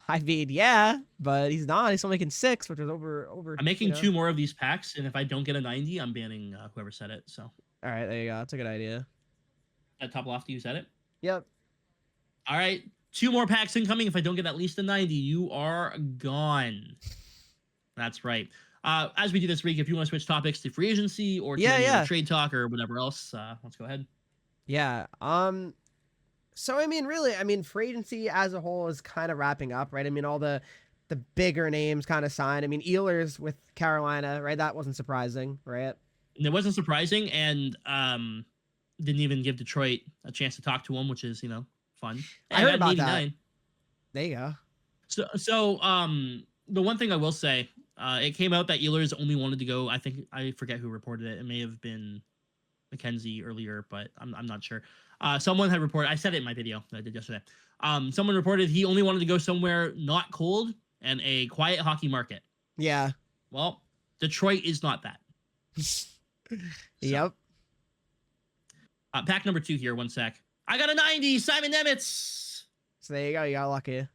I mean, yeah, but he's not. He's still making 6, which is over. I'm making you know? 2 more of these packs, and if I don't get a 90, I'm banning whoever said it. So All right, there you go. That's a good idea. at Top Lofty, you said it. Yep. All right, 2 more packs incoming. If I don't get at least a 90, you are gone. That's right. As we do this week, if you want to switch topics to free agency or to any other trade talk or whatever else, let's go ahead. Yeah. So I mean, really, free agency as a whole is kind of wrapping up, right? I mean, all the bigger names kind of signed. I mean, Ehlers with Carolina, right? That wasn't surprising, right? And it wasn't surprising, and didn't even give Detroit a chance to talk to him, which is fun. I heard about that. 89. There you go. So the one thing I will say, it came out that Ehlers only wanted to go. I forget who reported it. It may have been McKenzie earlier, but I'm not sure. Someone had reported. I said it in my video that I did yesterday. Someone reported he only wanted to go somewhere not cold and a quiet hockey market. Yeah. Well, Detroit is not that. Yep. Pack number 2 here. One sec. I got a 90. Simon Nemitz. So there you go. You got lucky.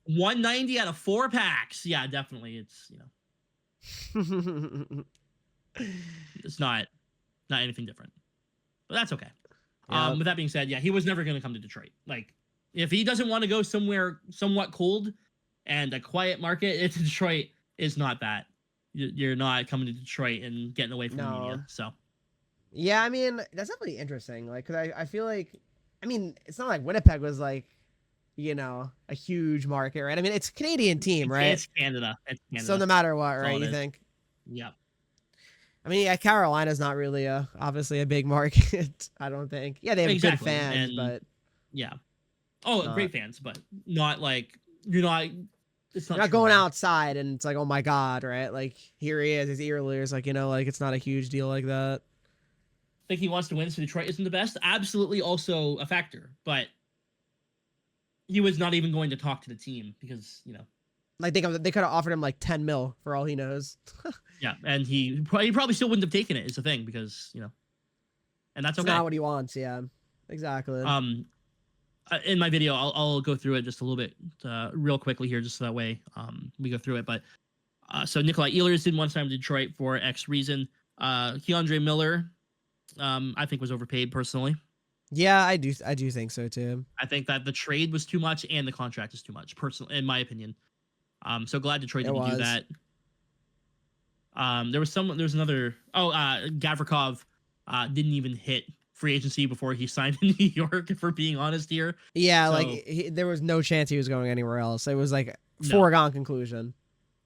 190 out of 4 packs. Yeah, definitely. It's it's not anything different, but that's okay. Yep. With that being said, yeah, he was never going to come to Detroit. Like, if he doesn't want to go somewhere somewhat cold and a quiet market, it's Detroit is not that. You're not coming to Detroit and getting away from the media. So, yeah, I mean, that's definitely interesting. Like, cause I feel like, I mean, it's not like Winnipeg was like, you know, a huge market, right? I mean, it's a Canadian team, right? It's Canada. It's Canada. So no matter what, That's all right? it You is. think? Yeah. I mean, yeah, Carolina's not really obviously a big market. I don't think. Yeah, they have good Exactly, fans, and- but Yeah. Oh, Not- great fans, but not like you're not. It's not, you're not going Toronto. outside and it's like, oh my god, right? Like here he is, his earliers, like, you know, like it's not a huge deal like that. Think he wants to win, so Detroit isn't the best. Absolutely, also a factor, but he was not even going to talk to the team because Like they could have offered him like 10 mil for all he knows. yeah, and he probably still wouldn't have taken it. Is the thing because and that's It's okay. not what he wants. Yeah, exactly. In my video, I'll go through it just a little bit real quickly here, just so that way we go through it. But so Nikolai Ehlers didn't want to sign with Detroit for X reason. Keandre Miller, I think was overpaid personally. Yeah, I do think so too. I think that the trade was too much and the contract is too much, personally, in my opinion. So glad Detroit didn't do that. There was another. Gavrikov didn't even hit free agency before he signed in New York. If we're being honest here. Yeah, So- like there was no chance he was going anywhere else. It was like No. foregone conclusion.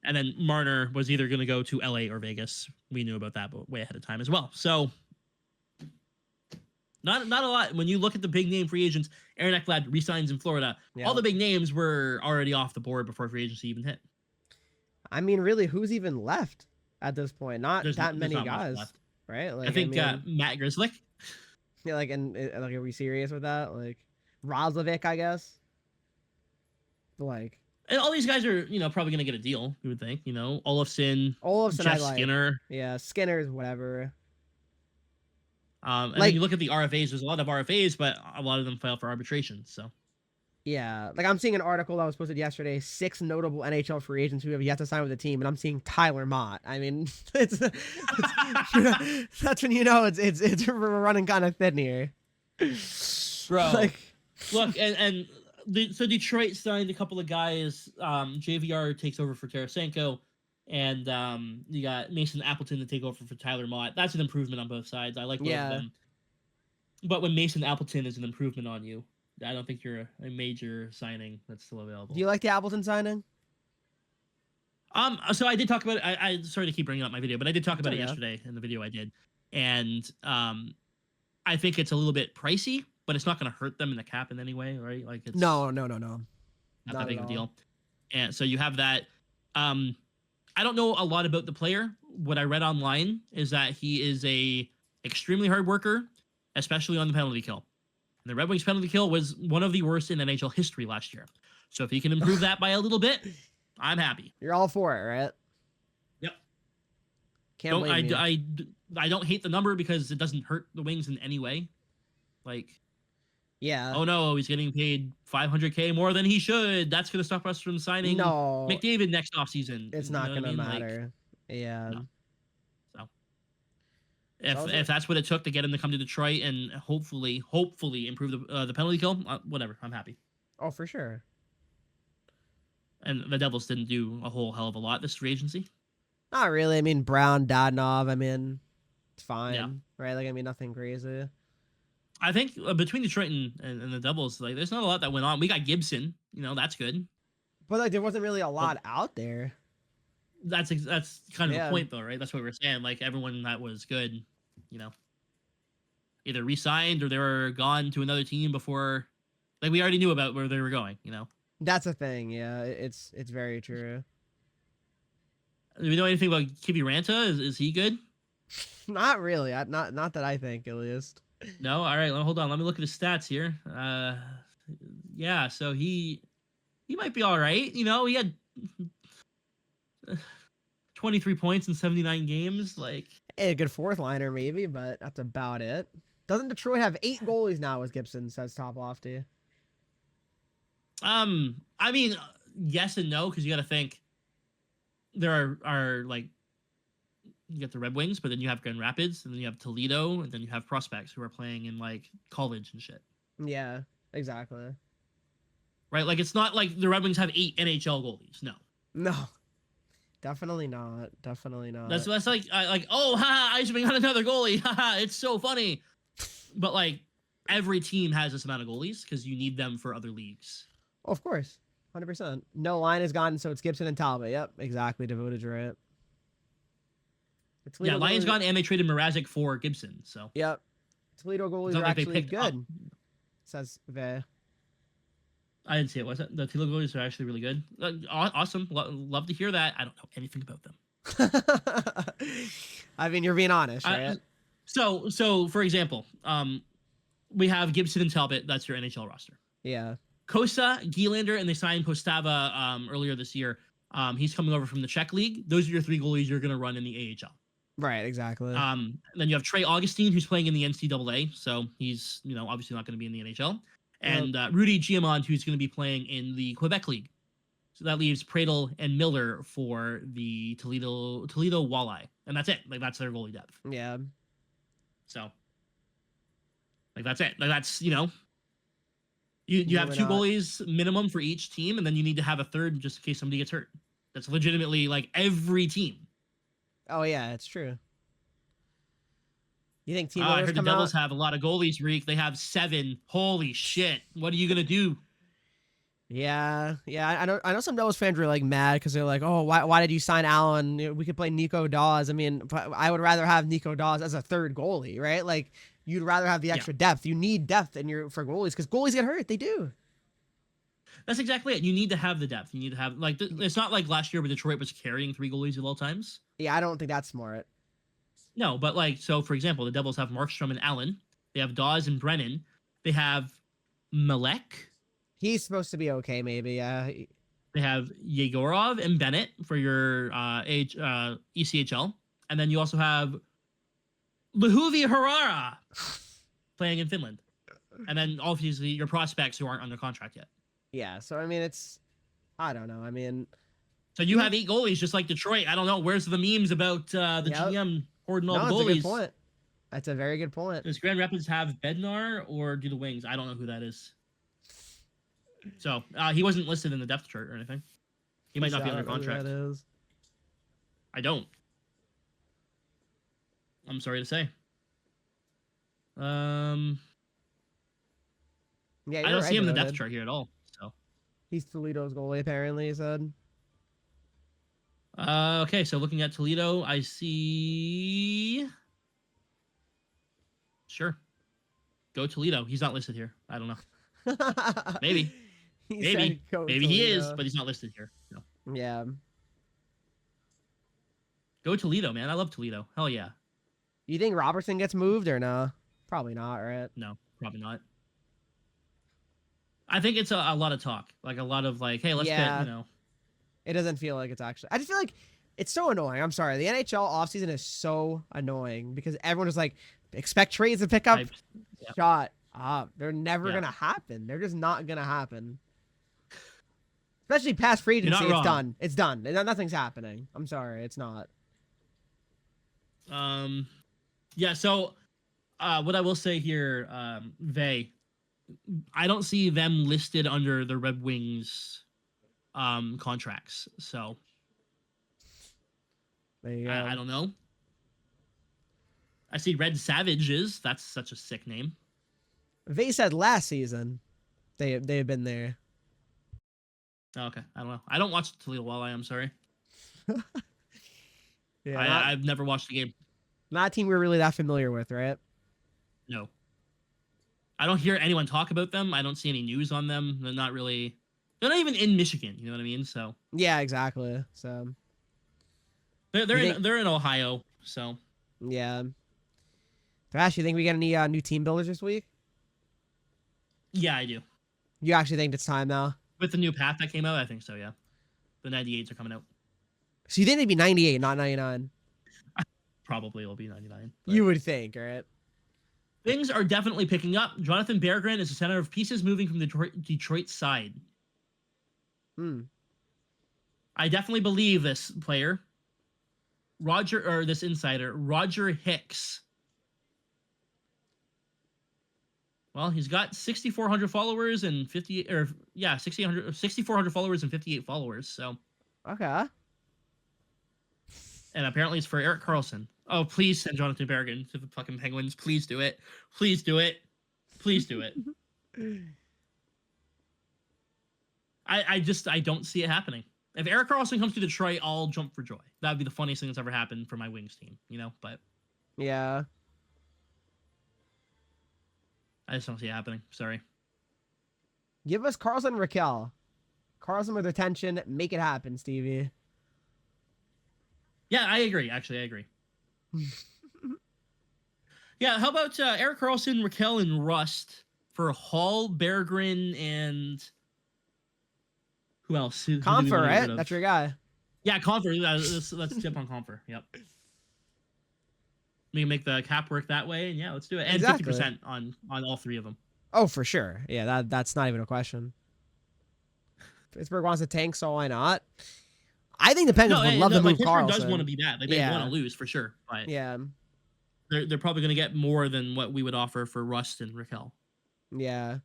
And then Marner was either going to go to LA or Vegas. We knew about that, but way ahead of time as well. So not a lot. When you look at the big name free agents, Aaron Ekblad resigns in Florida. Yeah. All the big names were already off the board before free agency even hit. I mean, really, who's even left at this point? Not There's that there's many not much guys, left. right? Like I think mean, Matt Grzelcyk. yeah, like, and like, are we serious with that? Like, Roslovic, I guess. Like And all these guys are, probably going to get a deal, you would think. Olofsson, Olofsson, Jeff I like. Skinner. Yeah, Skinner's whatever. And Like- then you look at the RFAs, there's a lot of RFAs, but a lot of them file for arbitration. So Yeah, like I'm seeing an article that was posted yesterday. 6 notable NHL free agents who have yet to sign with the team, and I'm seeing Tyler Mott. I mean, it's that's when you know it's we're running kind of thin here, Bro. Like, look, so Detroit signed a couple of guys. JVR takes over for Tarasenko, and you got Mason Appleton to take over for Tyler Mott. That's an improvement on both sides. I like both Yeah. of them. But when Mason Appleton is an improvement on you, I don't think you're a major signing that's still available. do you like the Appleton signing? So I did talk about it. I sorry to keep bringing up my video, but I did talk about it Okay. yesterday in the video I did, and I think it's a little bit pricey, but it's not going to hurt them in the cap in any way, right? Like it's No. not Not that big at of a all. deal. And so you have that. I don't know a lot about the player. What I read online is that he is a extremely hard worker, especially on the penalty kill. And the Red Wings penalty kill was one of the worst in NHL history last year. So if he can improve that by a little bit, I'm happy. You're all for it, right? Yep. Can't blame you. I don't hate the number because it doesn't hurt the Wings in any way. Like, Yeah. oh no, he's getting paid $500K more than he should. That's going to stop us from signing No, McDavid next offseason. it's You not know what I gonna mean? Like, matter. Yeah. no. Also- if that's what it took to get him to come to Detroit and hopefully improve the penalty kill, whatever, I'm happy. Oh, for sure. And the Devils didn't do a whole hell of a lot this free agency. Not really. I mean, Brown, Dadonov. I mean, it's fine, Yeah. right? Like, I mean, nothing crazy. I think between Detroit and the Devils, like, there's not a lot that went on. We got Gibson, that's good. But like, there wasn't really a lot out there. That's kind of Yeah. the point, though, right? That's what we're saying. Like, everyone that was good, either re-signed or they were gone to another team before. Like, we already knew about where they were going. That's a thing. Yeah, it's very true. Do we know anything about Kiviranta? Is he good? Not really. Not that I think, at least. No, all right. Hold on. Let me look at his stats here. Yeah. So he might be all right. You know, he had 23 points in 79 games. Like, A good fourth liner, maybe, but that's about it. Doesn't Detroit have 8 goalies now, as Gibson says top lofty? I mean, yes and no, because you got to think there are like you get the Red Wings, but then you have Grand Rapids, and then you have Toledo, and then you have prospects who are playing in like college and shit. Yeah, exactly. Right? Like, it's not like the Red Wings have 8 NHL goalies. No. No, definitely not. Definitely not. That's like oh, haha, icing on another goalie. Haha, it's so funny. But like every team has this amount of goalies because you need them for other leagues. Oh, of course, 100%. No line is gone, so it's Gibson and Talbot. Yep, exactly. Devoted right. Yeah, Lions gone, and they traded Mrazek for Gibson. So yep, Toledo goalies not are like they actually picked up. good. Says Ve. I didn't see it. Was it the Toledo goalies are actually really good? Awesome. Love to hear that. I don't know anything about them. I mean, you're being honest, right? So for example, we have Gibson and Talbot. That's your NHL roster. Yeah. Kosa, Gielander, and they signed Postava earlier this year. He's coming over from the Czech league. Those are your 3 goalies you're going to run in the AHL. Right, exactly. Then you have Trey Augustine, who's playing in the NCAA, so he's obviously not going to be in the NHL, and Rudy Giamont, who's going to be playing in the Quebec League. So that leaves Pradel and Miller for the Toledo Walleye, and that's it. Like, that's their goalie depth. Yeah. So, like, that's it. Like, that's you have 2 goalies minimum for each team, and then you need to have a third just in case somebody gets hurt. That's legitimately like every team. Oh yeah, it's true. You think team I owners heard the come Devils out? have a lot of goalies, Reek. They have 7. Holy shit. What are you going to do? Yeah, I know some Devils fans were like mad because they're like, oh, why did you sign Allen? You know, we could play Nico Dawes. I mean, I would rather have Nico Dawes as a third goalie, right? Like, you'd rather have the extra depth. You need depth in your for goalies because goalies get hurt. They do. That's exactly it. You need to have the depth. You need to have, like, it's not like last year where Detroit was carrying 3 goalies at all times. Yeah, I don't think that's smart. No, but like, so for example, the Devils have Markstrom and Allen. They have Dawes and Brennan. They have Malek. He's supposed to be okay, maybe. Yeah. They have Yegorov and Bennett for your ECHL. And then you also have Lehuvi Harara playing in Finland. And then obviously your prospects who aren't under contract yet. Yeah, so I mean, I don't know. I mean, so you have 8 goalies just like Detroit. I don't know. Where's the memes about the GM hoarding all the goalies? That's a good point. That's a very good point. Does Grand Rapids have Bednar or do the Wings? I don't know who that is. So he wasn't listed in the depth chart or anything. He might not be under contract. That is. I don't. I'm sorry to say. Yeah, I don't see him in the depth chart here at all. So he's Toledo's goalie, apparently. He said. Okay, so looking at Toledo, I see. Sure. Go Toledo. He's not listed here. I don't know. Maybe. Maybe he is, but he's not listed here. No. Yeah. Go Toledo, man. I love Toledo. Hell yeah. You think Robertson gets moved or no? Probably not, right? No, probably not. I think it's a lot of talk. Like, a lot of like, hey, let's get, It doesn't feel like it's actually. I just feel like it's so annoying. I'm sorry. The NHL offseason is so annoying because everyone is like, expect trades to pick up. Shut up. They're never going to happen. They're just not going to happen. Especially past free agency, it's done. It's done. Nothing's happening. I'm sorry, it's not. Yeah. So, what I will say here, I don't see them listed under the Red Wings, contracts. So, I don't know. I see Red Savages. That's such a sick name. They said last season they have been there. Okay, I don't know. I don't watch Toledo Walleye. I'm sorry. Yeah, I've never watched the game. Not a team we're really that familiar with, right? No. I don't hear anyone talk about them. I don't see any news on them. They're not even in Michigan. You know what I mean? So. Yeah, exactly. So. They're in Ohio. So. Yeah. Thrash, you think we get any new team builders this week? Yeah, I do. You actually think it's time now? With the new path that came out, I think so. Yeah, the 98s are coming out. So you think it'd be 98, not 99? Probably it'll be 99. But You would think, right? things are definitely picking up. Jonathan Berggren is the center of pieces moving from the Detroit side. Hmm. I definitely believe this player, this insider, Roger Hicks. Well, he's got 6,400 followers and 6,400 followers and 58 followers. So, Okay. and apparently it's for Eric Carlson. Oh, please send Jonathan Berggren to the fucking Penguins. Please do it. Please do it. Please do it. I don't see it happening. If Eric Carlson comes to Detroit, I'll jump for joy. That would be the funniest thing that's ever happened for my Wings team, but Yeah. I just don't see it happening. Sorry. Give us Carlson and Raquel. Carlson with retention. Make it happen, Stevie. Yeah, I agree. Actually, I agree. Yeah, how about Eric Carlson, Raquel, and Rust for Hall, Berggren, and who else? Who do we Confer, wanna get rid right? of? That's your guy. Yeah, Confer. Let's tip on Confer. Yep. We can make the cap work that way, and yeah, let's do it. And Exactly. 50% on all three of them. Oh, for sure. Yeah, that's not even a question. Pittsburgh wants to tank, so why not? I think the Penguins would love to move Pittsburgh Carlson. does want to be that. Like, they Yeah. want to lose for sure, but Yeah. they're probably going to get more than what we would offer for Rust and Raquel, Yeah.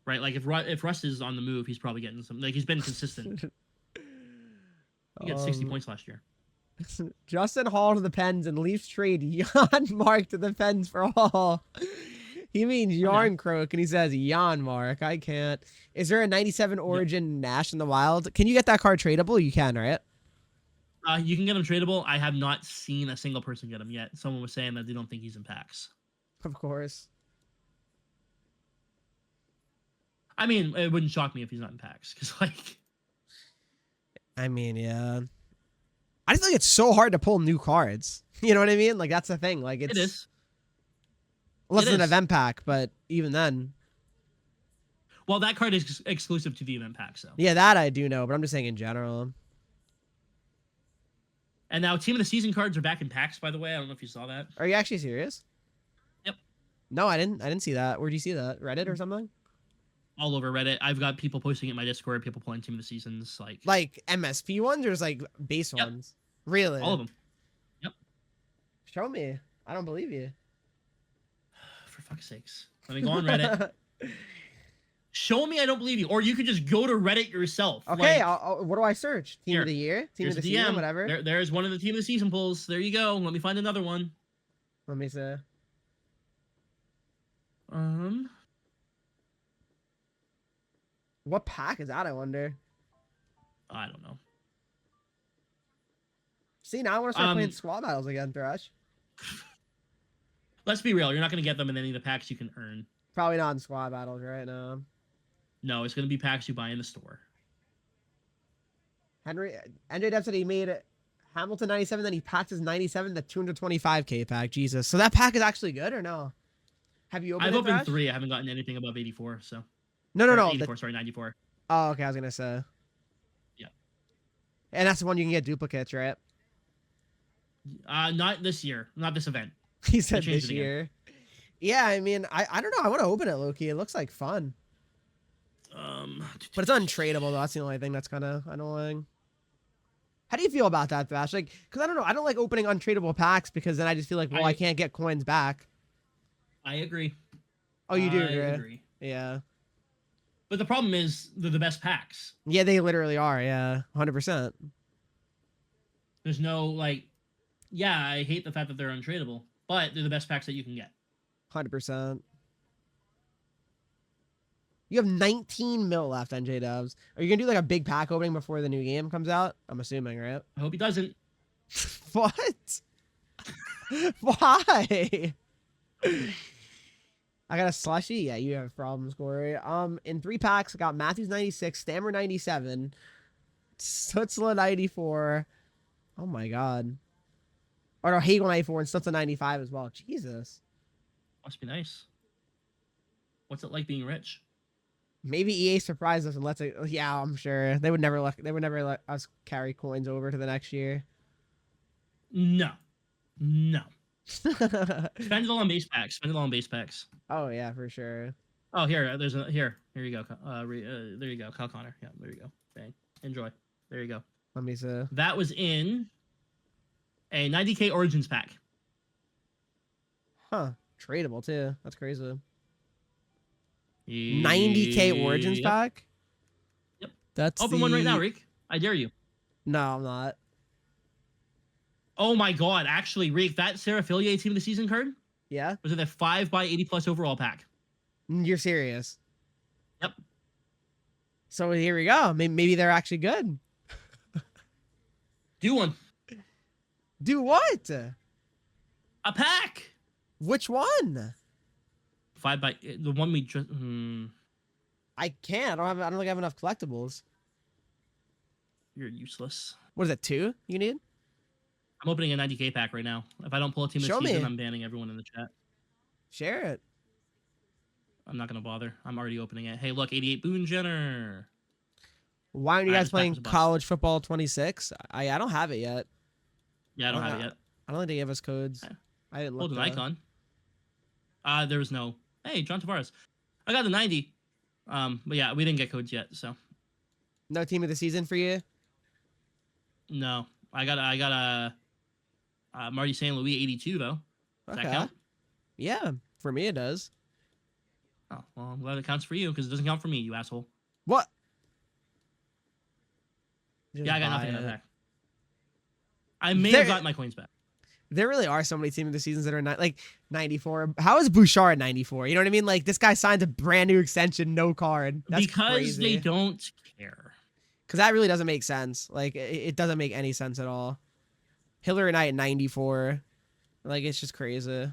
right? Like if Rust is on the move, he's probably getting some. Like he's been consistent. He got 60 points last year. Justin Hall to the Pens and Leafs trade Jan Mark to the Pens for Hall. He means Yarn Croak, and he says Jan Mark. I can't. Is there a 97 Origin Nash in the Wild? Can you get that card tradable? You can, right? You can get him tradable. I have not seen a single person get him yet. Someone was saying that they don't think he's in packs. Of course. I mean, it wouldn't shock me if he's not in packs, because I mean, yeah. I just think it's so hard to pull new cards. You know what I mean? Like, that's the thing. Like, it is. Unless it's an is. event pack, but even then. Well, that card is exclusive to the event pack, so. Yeah, that I do know, but I'm just saying in general. And now team of the season cards are back in packs, by the way. I don't know if you saw that. Are you actually serious? Yep. No, I didn't see that. Where'd you see that? Reddit or something? All over Reddit. I've got people posting it in my Discord, people playing team of the seasons, Like MSP ones or just like base ones? Really? all of them. Yep. Show me. I don't believe you. For fuck's sakes. Let me go on Reddit. Show me I don't believe you. Or you could just go to Reddit yourself. Okay, Like, what do I search? Team Here. of the year? Team here's of the a DM. season? Whatever. There's one of the team of the season pulls. There you go. Let me find another one. Let me see. What pack is that, I wonder? I don't know. See, now I want to start playing squad battles again, Thrash. Let's be real. You're not going to get them in any of the packs you can earn. Probably not in squad battles right now. No, it's going to be packs you buy in the store. NJ Depp said he made Hamilton 97, then he packed his 97, the 225k pack. Jesus. So that pack is actually good or no? Have you opened I've it, opened Thrash? 3. I haven't gotten anything above 84, so. No. Or 84, sorry, 94. Oh, okay. I was going to say. Yeah. And that's the one you can get duplicates, right? Not this year. Not this event. He said changed this it again. year. Yeah, I mean, I don't know. I want to open it, low-key. It looks like fun. But it's untradeable, though. That's the only thing that's kind of annoying. How do you feel about that, Thrash? Like, because I don't know. I don't like opening untradeable packs because then I just feel like, well, I can't get coins back. I agree. Oh, you do I agree? agree. Yeah. But the problem is they're the best packs. Yeah, they literally are. Yeah, 100%. There's no, yeah, I hate the fact that they're untradeable, but they're the best packs that you can get. 100%. You have 19 mil left, NJ Dubs. Are you going to do like a big pack opening before the new game comes out? I'm assuming, right? I hope he doesn't. What? Why? I got a slushy. Yeah, you have problems, Corey. In 3 packs, I got Matthews 96, Stammer 97, Stutzla 94. Oh my god. Or no, Hagel 94 and Stutz 95 as well. Jesus. Must be nice. What's it like being rich? Maybe EA surprised us and lets it. Yeah, I'm sure they would never let us carry coins over to the next year. No. Spend it all on base packs. Spend it all on base packs. Oh yeah, for sure. Oh, here you go. There you go, Kyle Connor. Yeah, there you go. Bang. Enjoy. There you go. Let me see. That was in a 90K Origins pack. Huh? Tradable too. That's crazy. 90K Origins Yep. pack. Yep. That's Open one right now, Reek. I dare you. No, I'm not. Oh my god, actually, Reek, that Seraphilia team of the season card Yeah. was in the 5x80+ overall pack. You're serious? Yep. So here we go. Maybe they're actually good. Do one. Do what? A pack. Which one? 5x the one we just. I can't. I don't think I have enough collectibles. You're useless. What is it? 2 you need? I'm opening a 90K pack right now. If I don't pull a team Show this season, me. I'm banning everyone in the chat. Share it. I'm not gonna bother. I'm already opening it. Hey, look, 88 Boone Jenner. Why aren't you Alright, guys this pack playing was a bust. college football 26? I don't have it yet. Yeah, I don't have it yet. I don't think they gave us codes. Okay. I didn't Hold look. an icon. There was no. Hey, John Tavares. I got the 90. But yeah, we didn't get codes yet, so No team of the season for you? no. I got a Marty St. Louis 82 though. Does that count? Yeah, for me it does. Oh, well, I'm glad it counts for you because it doesn't count for me, you asshole. What? Yeah, I got Just nothing in buy that it. pack. I may There- have gotten my coins back. There really are so many team of the seasons that are not like 94. How is Bouchard 94? You know what I mean? Like this guy signed a brand new extension, no card. That's Because crazy. they don't care. Because that really doesn't make sense. Like it doesn't make any sense at all. Hillary Knight 94. Like it's just crazy.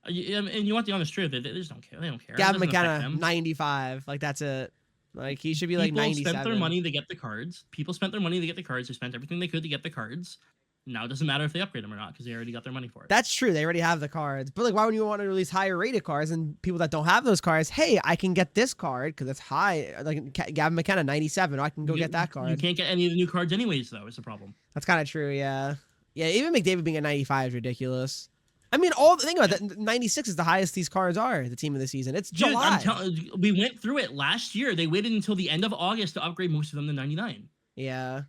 And you want the honest truth, they just don't care. They don't care. It Gavin doesn't affect McKenna them. 95. Like that's it. Like he should be like People 97. spent their money to get the cards. People spent their money to get the cards. They spent everything they could to get the cards. Now it doesn't matter if they upgrade them or not because they already got their money for it. That's true. They already have the cards. But like, why would you want to release higher rated cards and people that don't have those cards? Hey, I can get this card because it's high. Like Gavin McKenna 97. I can go get that card. You can't get any of the new cards anyways, though. Is the problem. That's kind of true. Yeah. Yeah. Even McDavid being at 95 is ridiculous. I mean, all the thing about that, 96 is the highest these cards are. The team of the season. It's Dude, July. we went through it last year. They waited until the end of August to upgrade most of them to 99. Yeah.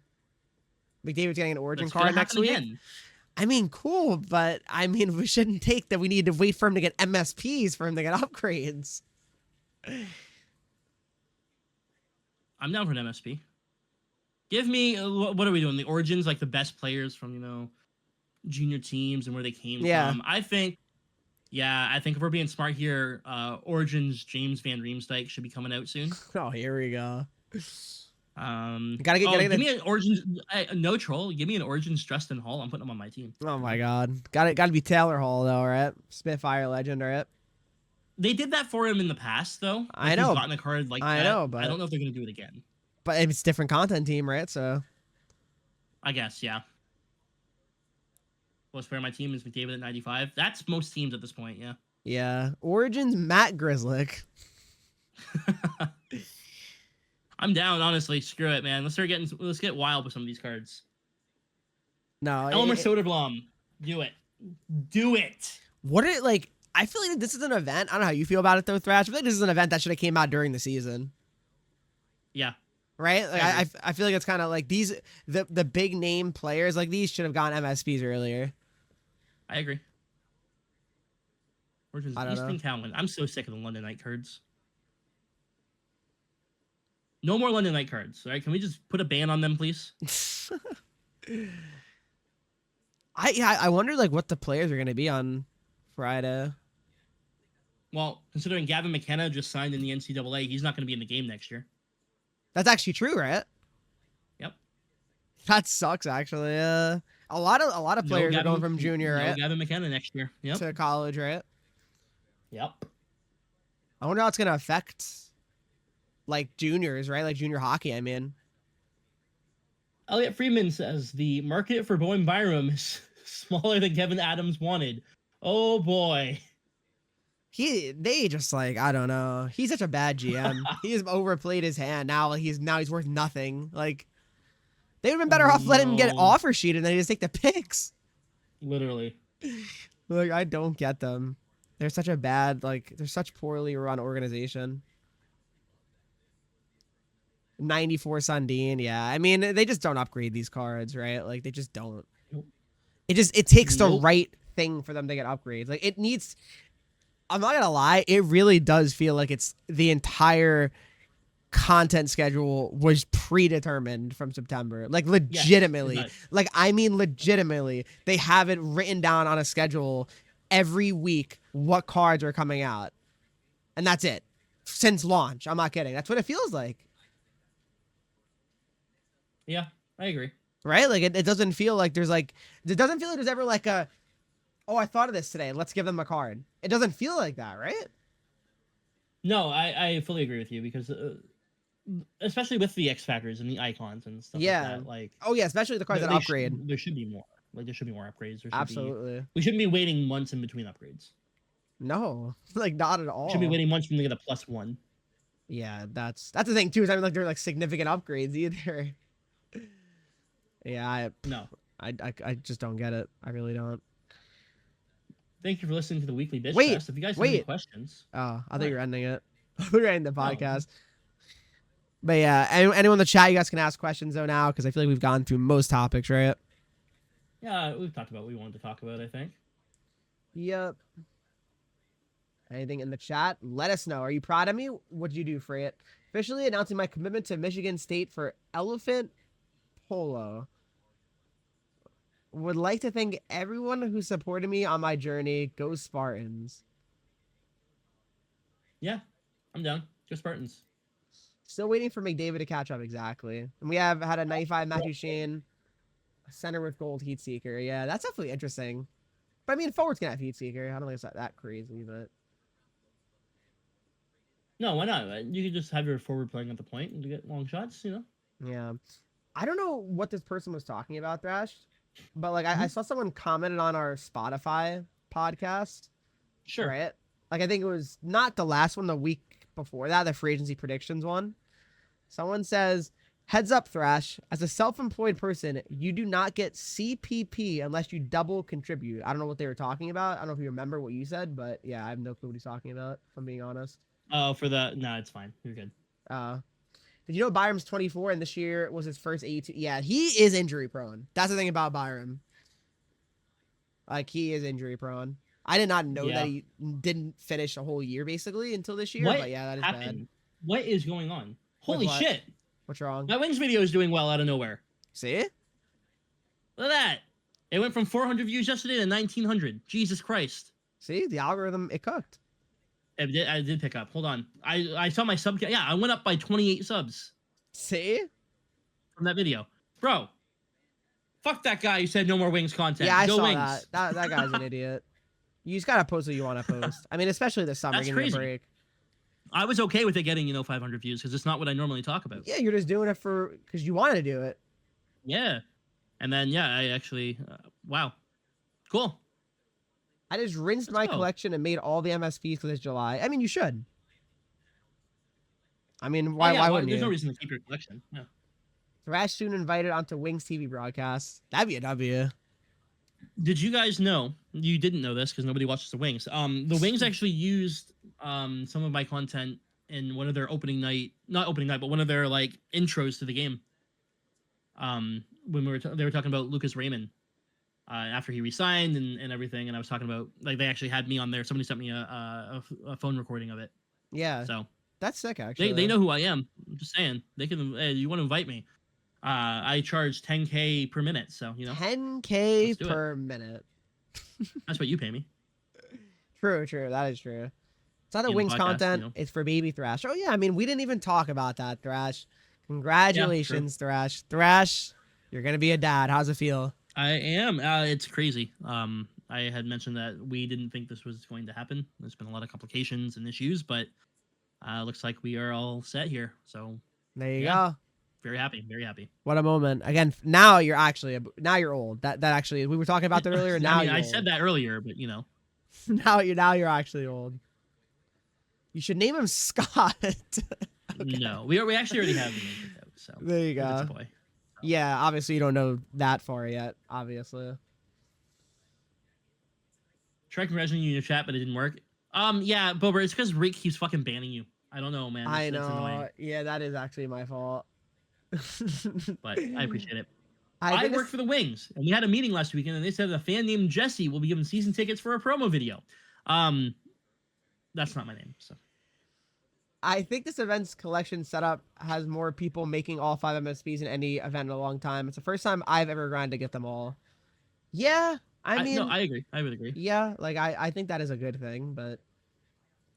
McDavid's getting an origin That's gonna card next happen week. again. I mean, cool, but I mean, we shouldn't take that we need to wait for him to get MSPs for him to get upgrades. I'm down for an MSP. Give me what are we doing? The origins, like the best players from junior teams and where they came from. I think if we're being smart here, Origins James Van Riemsdyk should be coming out soon. Oh, here we go. Gotta give me an Origins. No troll. Give me an Origins Justin Hall. I'm putting him on my team. Oh my God, got to be Taylor Hall though, right? Spitfire legend, right? They did that for him in the past, though. I know. He's gotten a card like I that. know, but I don't know if they're gonna do it again. But it's different content team, right? So I guess, yeah. Well, spare my team is McDavid at 95. That's most teams at this point, yeah. yeah, Origins Matt Grizzlick. I'm down, honestly. Screw it, man. Let's get wild with some of these cards. No, Elmer Soderblom. Do it. Do it. What are like? I feel like this is an event. I don't know how you feel about it though, Thrash. I feel like this is an event that should have came out during the season. Yeah. Right? Like I I feel like it's kind of like the big name players like these should have gotten MSPs earlier. I agree. Origins I don't Eastern know. Cowan. I'm so sick of the London Knight cards. No more London Knight cards, all right? Can we just put a ban on them, please? I wonder like what the players are gonna be on Friday. Well, considering Gavin McKenna just signed in the NCAA, he's not going to be in the game next year. That's actually true, right? Yep. That sucks actually. A lot of players are going from junior right Gavin McKenna next year. Yep. to college, right? Yep. I wonder how it's gonna affect like juniors, right? Like junior hockey. I mean, Elliot Freeman says the market for Bowen Byram is smaller than Kevin Adams wanted. Oh boy. They just like, I don't know. He's such a bad GM. He has overplayed his hand. Now he's worth nothing. Like, they would have been better off letting him get No. offer sheet and then he just take the picks. Literally. Like, I don't get them. They're such a bad, like, they're such poorly run organization. 94 Sundin, yeah. I mean, they just don't upgrade these cards, right? Like, they just don't. Nope. It takes the Nope. right thing for them to get upgrades. Like, it needs. I'm not gonna lie, it really does feel like it's the entire content schedule was predetermined from September. Like, legitimately. Yes, Like, I mean, legitimately. They have it written down on a schedule every week what cards are coming out. And that's it. Since launch. I'm not kidding. That's what it feels like. yeah, I agree. Right? Like, it doesn't feel like there's like, it doesn't feel like there's ever like a, oh, I thought of this today. Let's give them a card. It doesn't feel like that, right? No, I fully agree with you because especially with the X factors and the icons and stuff Yeah. like that, like Oh, yeah, especially the cards that upgrade. there should be more. Like there should be more upgrades. There should Absolutely. we shouldn't be waiting months in between upgrades. No, like, not at We all. should be waiting months for them to get a +1. Yeah, that's the thing, too. Is I mean, like, they're like significant upgrades either. Yeah, No. I just don't get it. I really don't. Thank you for listening to the weekly bitch Wait, fest. If you guys have any wait. questions, Oh, I What? thought you were ending it. We were ending the podcast. But yeah, anyone in the chat, you guys can ask questions though now because I feel like we've gone through most topics, right? yeah, we've talked about what we wanted to talk about. I think. Yep. Anything in the chat? Let us know. Are you proud of me? What'd you do for it? Officially announcing my commitment to Michigan State for elephant polo. Would like to thank everyone who supported me on my journey. Go Spartans. Yeah, I'm down. Go Spartans. Still waiting for McDavid to catch up exactly. And we have had a 95 Matthew Shane, a center with gold heat seeker. Yeah, that's definitely interesting. But I mean, forwards can have heat seeker. I don't think it's that crazy, but No, why not? You could just have your forward playing at the point and get long shots. You know. yeah. I don't know what this person was talking about, Thrash, but like I saw someone commented on our Spotify podcast. Sure. Right? Like, I think it was not the last one, the week before that, the free agency predictions one. Someone says, heads up, Thrash, as a self-employed person, you do not get CPP unless you double contribute. I don't know what they were talking about. I don't know if you remember what you said, but yeah, I have no clue what he's talking about, if I'm being honest. Oh, for the no, it's fine. You're good. Did you know Byram's 24 and this year was his first 82? Yeah, he is injury prone. That's the thing about Byram. Like, he is injury prone. I did not know that he didn't finish a whole year basically until this year. But yeah, that is bad. What is going on? Holy what? shit! What's wrong? My Wings video is doing well out of nowhere. See? Look at that. It went from 400 views yesterday to 1,900. Jesus Christ. See, the algorithm, it cooked. I did pick up. Hold on. I saw my sub. Yeah, I went up by 28 subs See? from that video. Bro, fuck that guy who said no more Wings content. Yeah, I Go saw Wings. that. That guy's an idiot. You just gotta post what you want to post. I mean, especially this summer, That's getting crazy. a break. I was okay with it getting 500 views because it's not what I normally talk about. Yeah, you're just doing it because you wanted to do it. Yeah. And then I actually wow. Cool. I just rinsed Let's my go. collection and made all the MSPs because it's July. I mean, you should. I mean, why wouldn't there's you? no reason to keep your collection. Yeah. Thrash soon invited onto Wings TV broadcast. That'd be a W. Did you guys know? You didn't know this because nobody watches the Wings. The Wings actually used some of my content in one of their not opening night, but one of their like intros to the game. When they were talking about Lucas Raymond after he resigned and everything, and I was talking about like they actually had me on there. Somebody sent me a phone recording of it. Yeah, So that's sick. Actually, they know who I am. I'm just saying they can. Hey, you want to invite me? I charge 10K per minute, so 10K Let's do it. per minute. That's what you pay me. True. That is true. It's not the In the Wings podcast, content. It's for baby Thrash. Oh yeah, I mean, we didn't even talk about that, Thrash. Congratulations, Thrash. Thrash, you're gonna be a dad. How's it feel? I am. It's crazy. I had mentioned that we didn't think this was going to happen. There's been a lot of complications and issues, but looks like we are all set here. So There you Yeah. go. Very happy. Very happy. What a moment. Again, now you're old. That actually, we were talking about that earlier. Now I mean, you're I old. said that earlier, but now you're actually old. You should name him Scott. Okay. No, we actually already have the name out. So There you if it's a go. boy. Yeah, obviously you don't know that far yet. Obviously. Try congratulating you in your chat, but it didn't work. Yeah, Bober, it's because Reek keeps fucking banning you. I don't know, man. I It's know. annoying, Yeah, that is actually my fault. but I appreciate it. I I work for the Wings, and we had a meeting last weekend, and they said a fan named Jesse will be given season tickets for a promo video. That's not my name, so. I think this event's collection setup has more people making all 5 MSPs in any event in a long time. It's the first time I've ever grinded to get them all. Yeah, I mean, no, I agree. I would agree. yeah, like I think that is a good thing, but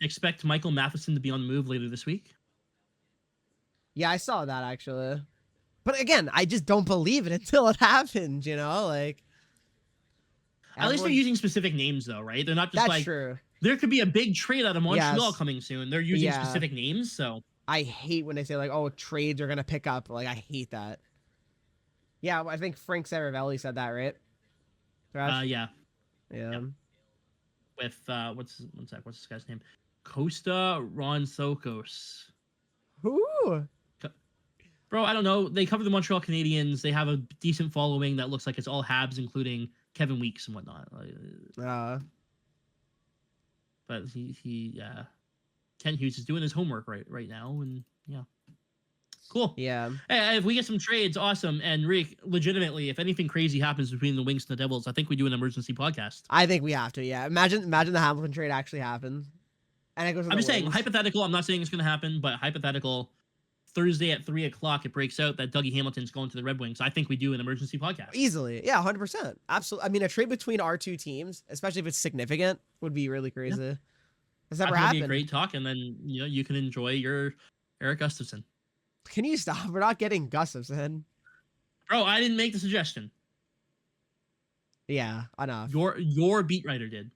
Expect Michael Matheson to be on the move later this week. yeah, I saw that actually. But again, I just don't believe it until it happens, you know? Like At least they're using specific names, though, right? They're not just that's like true. there could be a big trade out of Montreal Yes. coming soon. They're using Yeah. specific names, so I hate when they say like, "Oh, trades are gonna pick up." Like, I hate that. Yeah, I think Frank Saravelli said that, right? Thrash? yeah. Yeah. With what's this guy's name? Costa Ronthokos. Ooh. Bro, I don't know. They cover the Montreal Canadiens. They have a decent following that looks like it's all Habs, including Kevin Weeks and whatnot. But Ken Hughes is doing his homework right now, and yeah, cool. Yeah. Hey, if we get some trades, awesome. And Reek, legitimately, if anything crazy happens between the Wings and the Devils, I think we do an emergency podcast. I think we have to. Yeah. Imagine the Hamilton trade actually happens, and it goes. I'm just saying hypothetical. I'm not saying it's going to happen, but hypothetical. Thursday at 3:00, it breaks out that Dougie Hamilton's going to the Red Wings. I think we do an emergency podcast. Easily. Yeah, 100%. Absolutely. I mean, a trade between our two teams, especially if it's significant, would be really crazy. Yeah. Has never That'd happened. be a great talk, and then you can enjoy your Eric Gustafson. Can you stop? We're not getting Gustafson. Bro, I didn't make the suggestion. Yeah, enough. Your beat writer did.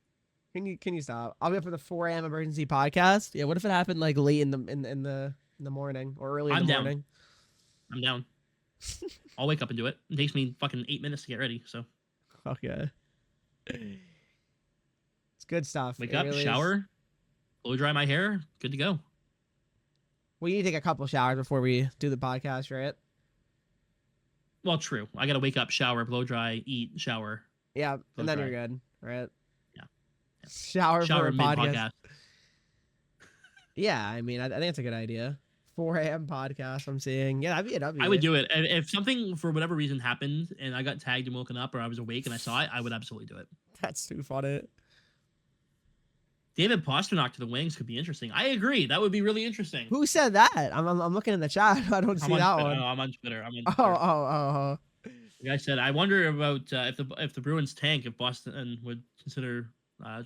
Can you stop? I'll be up for the 4 a.m. emergency podcast. Yeah, what if it happened like late in the morning or early in the morning? I'm down. I'll wake up and do it. It takes me fucking 8 minutes to get ready, so. Okay. It's good stuff. Wake It up, really shower, is. blow dry my hair, good to go. We need to take a couple showers before we do the podcast, right? Well, true. I gotta wake up, shower, blow dry, eat, shower. Yeah, and then dry. you're good, right? Yeah. Shower for a podcast. mid-podcast. Yeah, I mean, I think it's a good idea. 4 a.m. podcast. I'm seeing. Yeah, that'd be it. I would do it. If something, for whatever reason, happened and I got tagged and woken up or I was awake and I saw it, I would absolutely do it. That's too funny. David Pasternak to the Wings could be interesting. I agree. That would be really interesting. Who said that? I'm looking in the chat. I don't see that one. I'm on Twitter. Oh. The guy said, I wonder about if the Bruins tank, if Boston would consider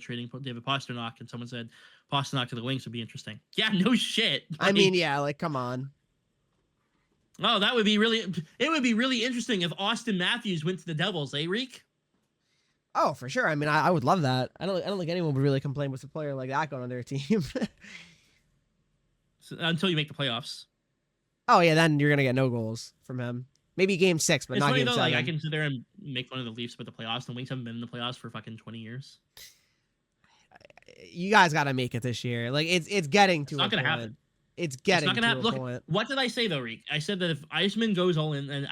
trading David Pasternak, and someone said Pasternak to the Wings would be interesting. Yeah, no shit. I mean, yeah, like, come on. Oh, that would be really. It would be really interesting if Austin Matthews went to the Devils, eh, Reek? Oh, for sure. I mean, I would love that. I don't think anyone would really complain with a player like that going on their team. Until you make the playoffs. Oh yeah, then you're gonna get no goals from him. Maybe game 6, but It's not funny game though, 7. like I can sit there and make fun of the Leafs about the playoffs. The Wings haven't been in the playoffs for fucking 20 years. You guys got to make it this year. Like it's getting to. It's not gonna point. happen. It's getting it's not gonna to happen. a Look, point. what did I say though, Reek? I said that if Eisman goes all in, and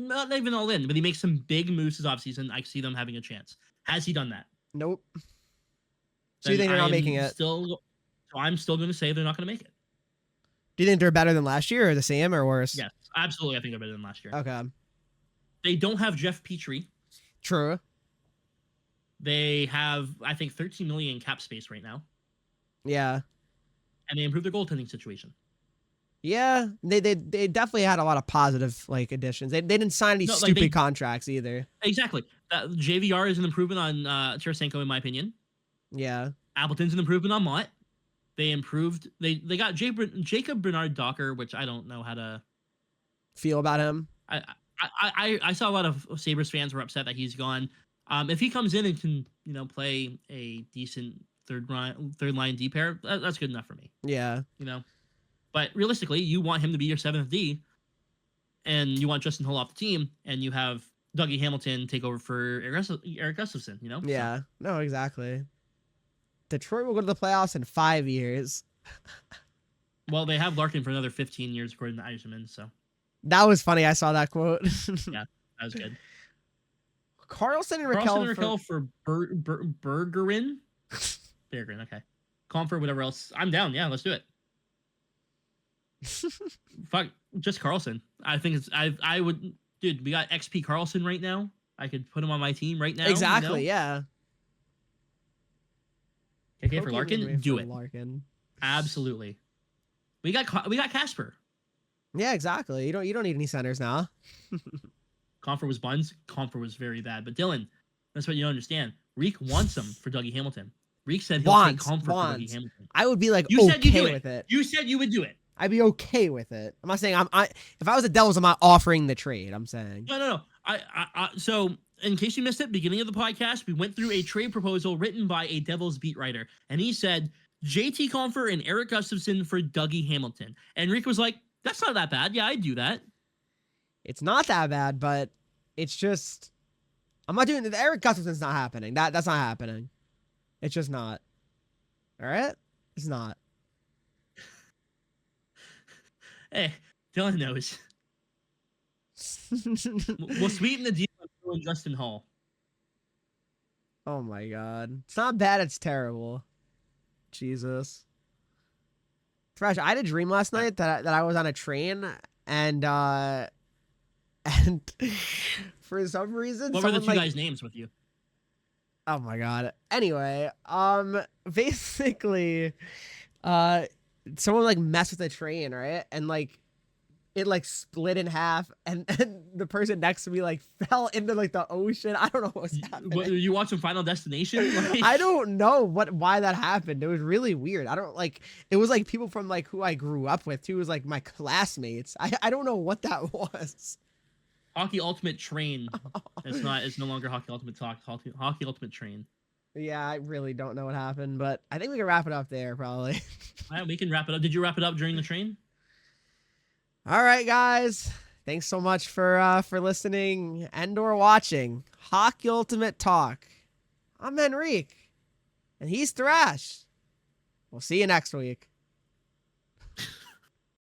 not even all in, but he makes some big moves this offseason, I see them having a chance. Has he done that? Nope. So you think they're not making it? So I'm still going to say they're not going to make it. Do you think they're better than last year, or the same, or worse? Yes, absolutely. I think they're better than last year. Okay. They don't have Jeff Petrie. True. They have, I think, 13 million in cap space right now, Yeah. and they improved their goaltending situation. Yeah. They definitely had a lot of positive like additions. They didn't sign any stupid contracts either. Exactly. JVR is an improvement on Tarasenko, in my opinion. Yeah. Appleton's an improvement on Mott. They improved. They got Jacob Bernard Docker, which I don't know how to feel about him. I saw a lot of Sabres fans were upset that he's gone. If he comes in and can play a decent third line D pair, that's good enough for me. Yeah. But realistically, you want him to be your 7th D, and you want Justin Hull off the team, and you have Dougie Hamilton take over for Eric Gustafson, you know? Yeah. No, exactly. Detroit will go to the playoffs in 5 years. Well, they have Larkin for another 15 years, according to Eiserman, so. That was funny. I saw that quote. Yeah, that was good. Carlson and Carlson Raquel and Raquel for Bergerin? Bergerin, okay. Comfort, whatever else. I'm down. Yeah, let's do it. Fuck, just Carlson. I think it's, I would, dude, we got XP Carlson right now. I could put him on my team right now. Exactly, you know? yeah. Okay, for Larkin, do it. Larkin. Absolutely. We got Casper. Yeah, exactly. You don't need any centers now. Comfort was buns. Comfort was very bad. But Dylan, that's what you don't understand. Reek wants him for Dougie Hamilton. Reek said he'll take Comfort for Dougie Hamilton. I would be like, you said you do with it. You said you would do it. I'd be okay with it. I'm not saying if I was the Devils, I'm not offering the trade. I'm saying no. So in case you missed it, beginning of the podcast, we went through a trade proposal written by a Devils beat writer, and he said JT Comfort and Eric Gustafson for Dougie Hamilton. And Reek was like, "That's not that bad. Yeah, I'd do that." It's not that bad, but it's just I'm not doing the Eric Gustafson's not happening. That's not happening. It's just not. All right, it's not. Hey, Dylan knows. We'll sweeten the deal with Justin Hall. Oh my god. It's not bad, it's terrible. Jesus. Thrash, I had a dream last night that I was on a train and for some reason what were the two guys' names with you? Oh my god. Anyway, basically someone like messed with the train, right? And like it like split in half and the person next to me like fell into like the ocean. I don't know what was happening. What, you watching Final Destination? Like... I don't know why that happened. It was really weird. I don't like it was like people from like who I grew up with too. It was like my classmates. I don't know what that was. Hockey Ultimate Train. It's no longer Hockey Ultimate Talk. Hockey Ultimate Train. Yeah, I really don't know what happened, but I think we can wrap it up there probably. All right, we can wrap it up. Did you wrap it up during the train? All right, guys. Thanks so much for listening and or watching Hockey Ultimate Talk. I'm Henreek, and he's Thrash. We'll see you next week.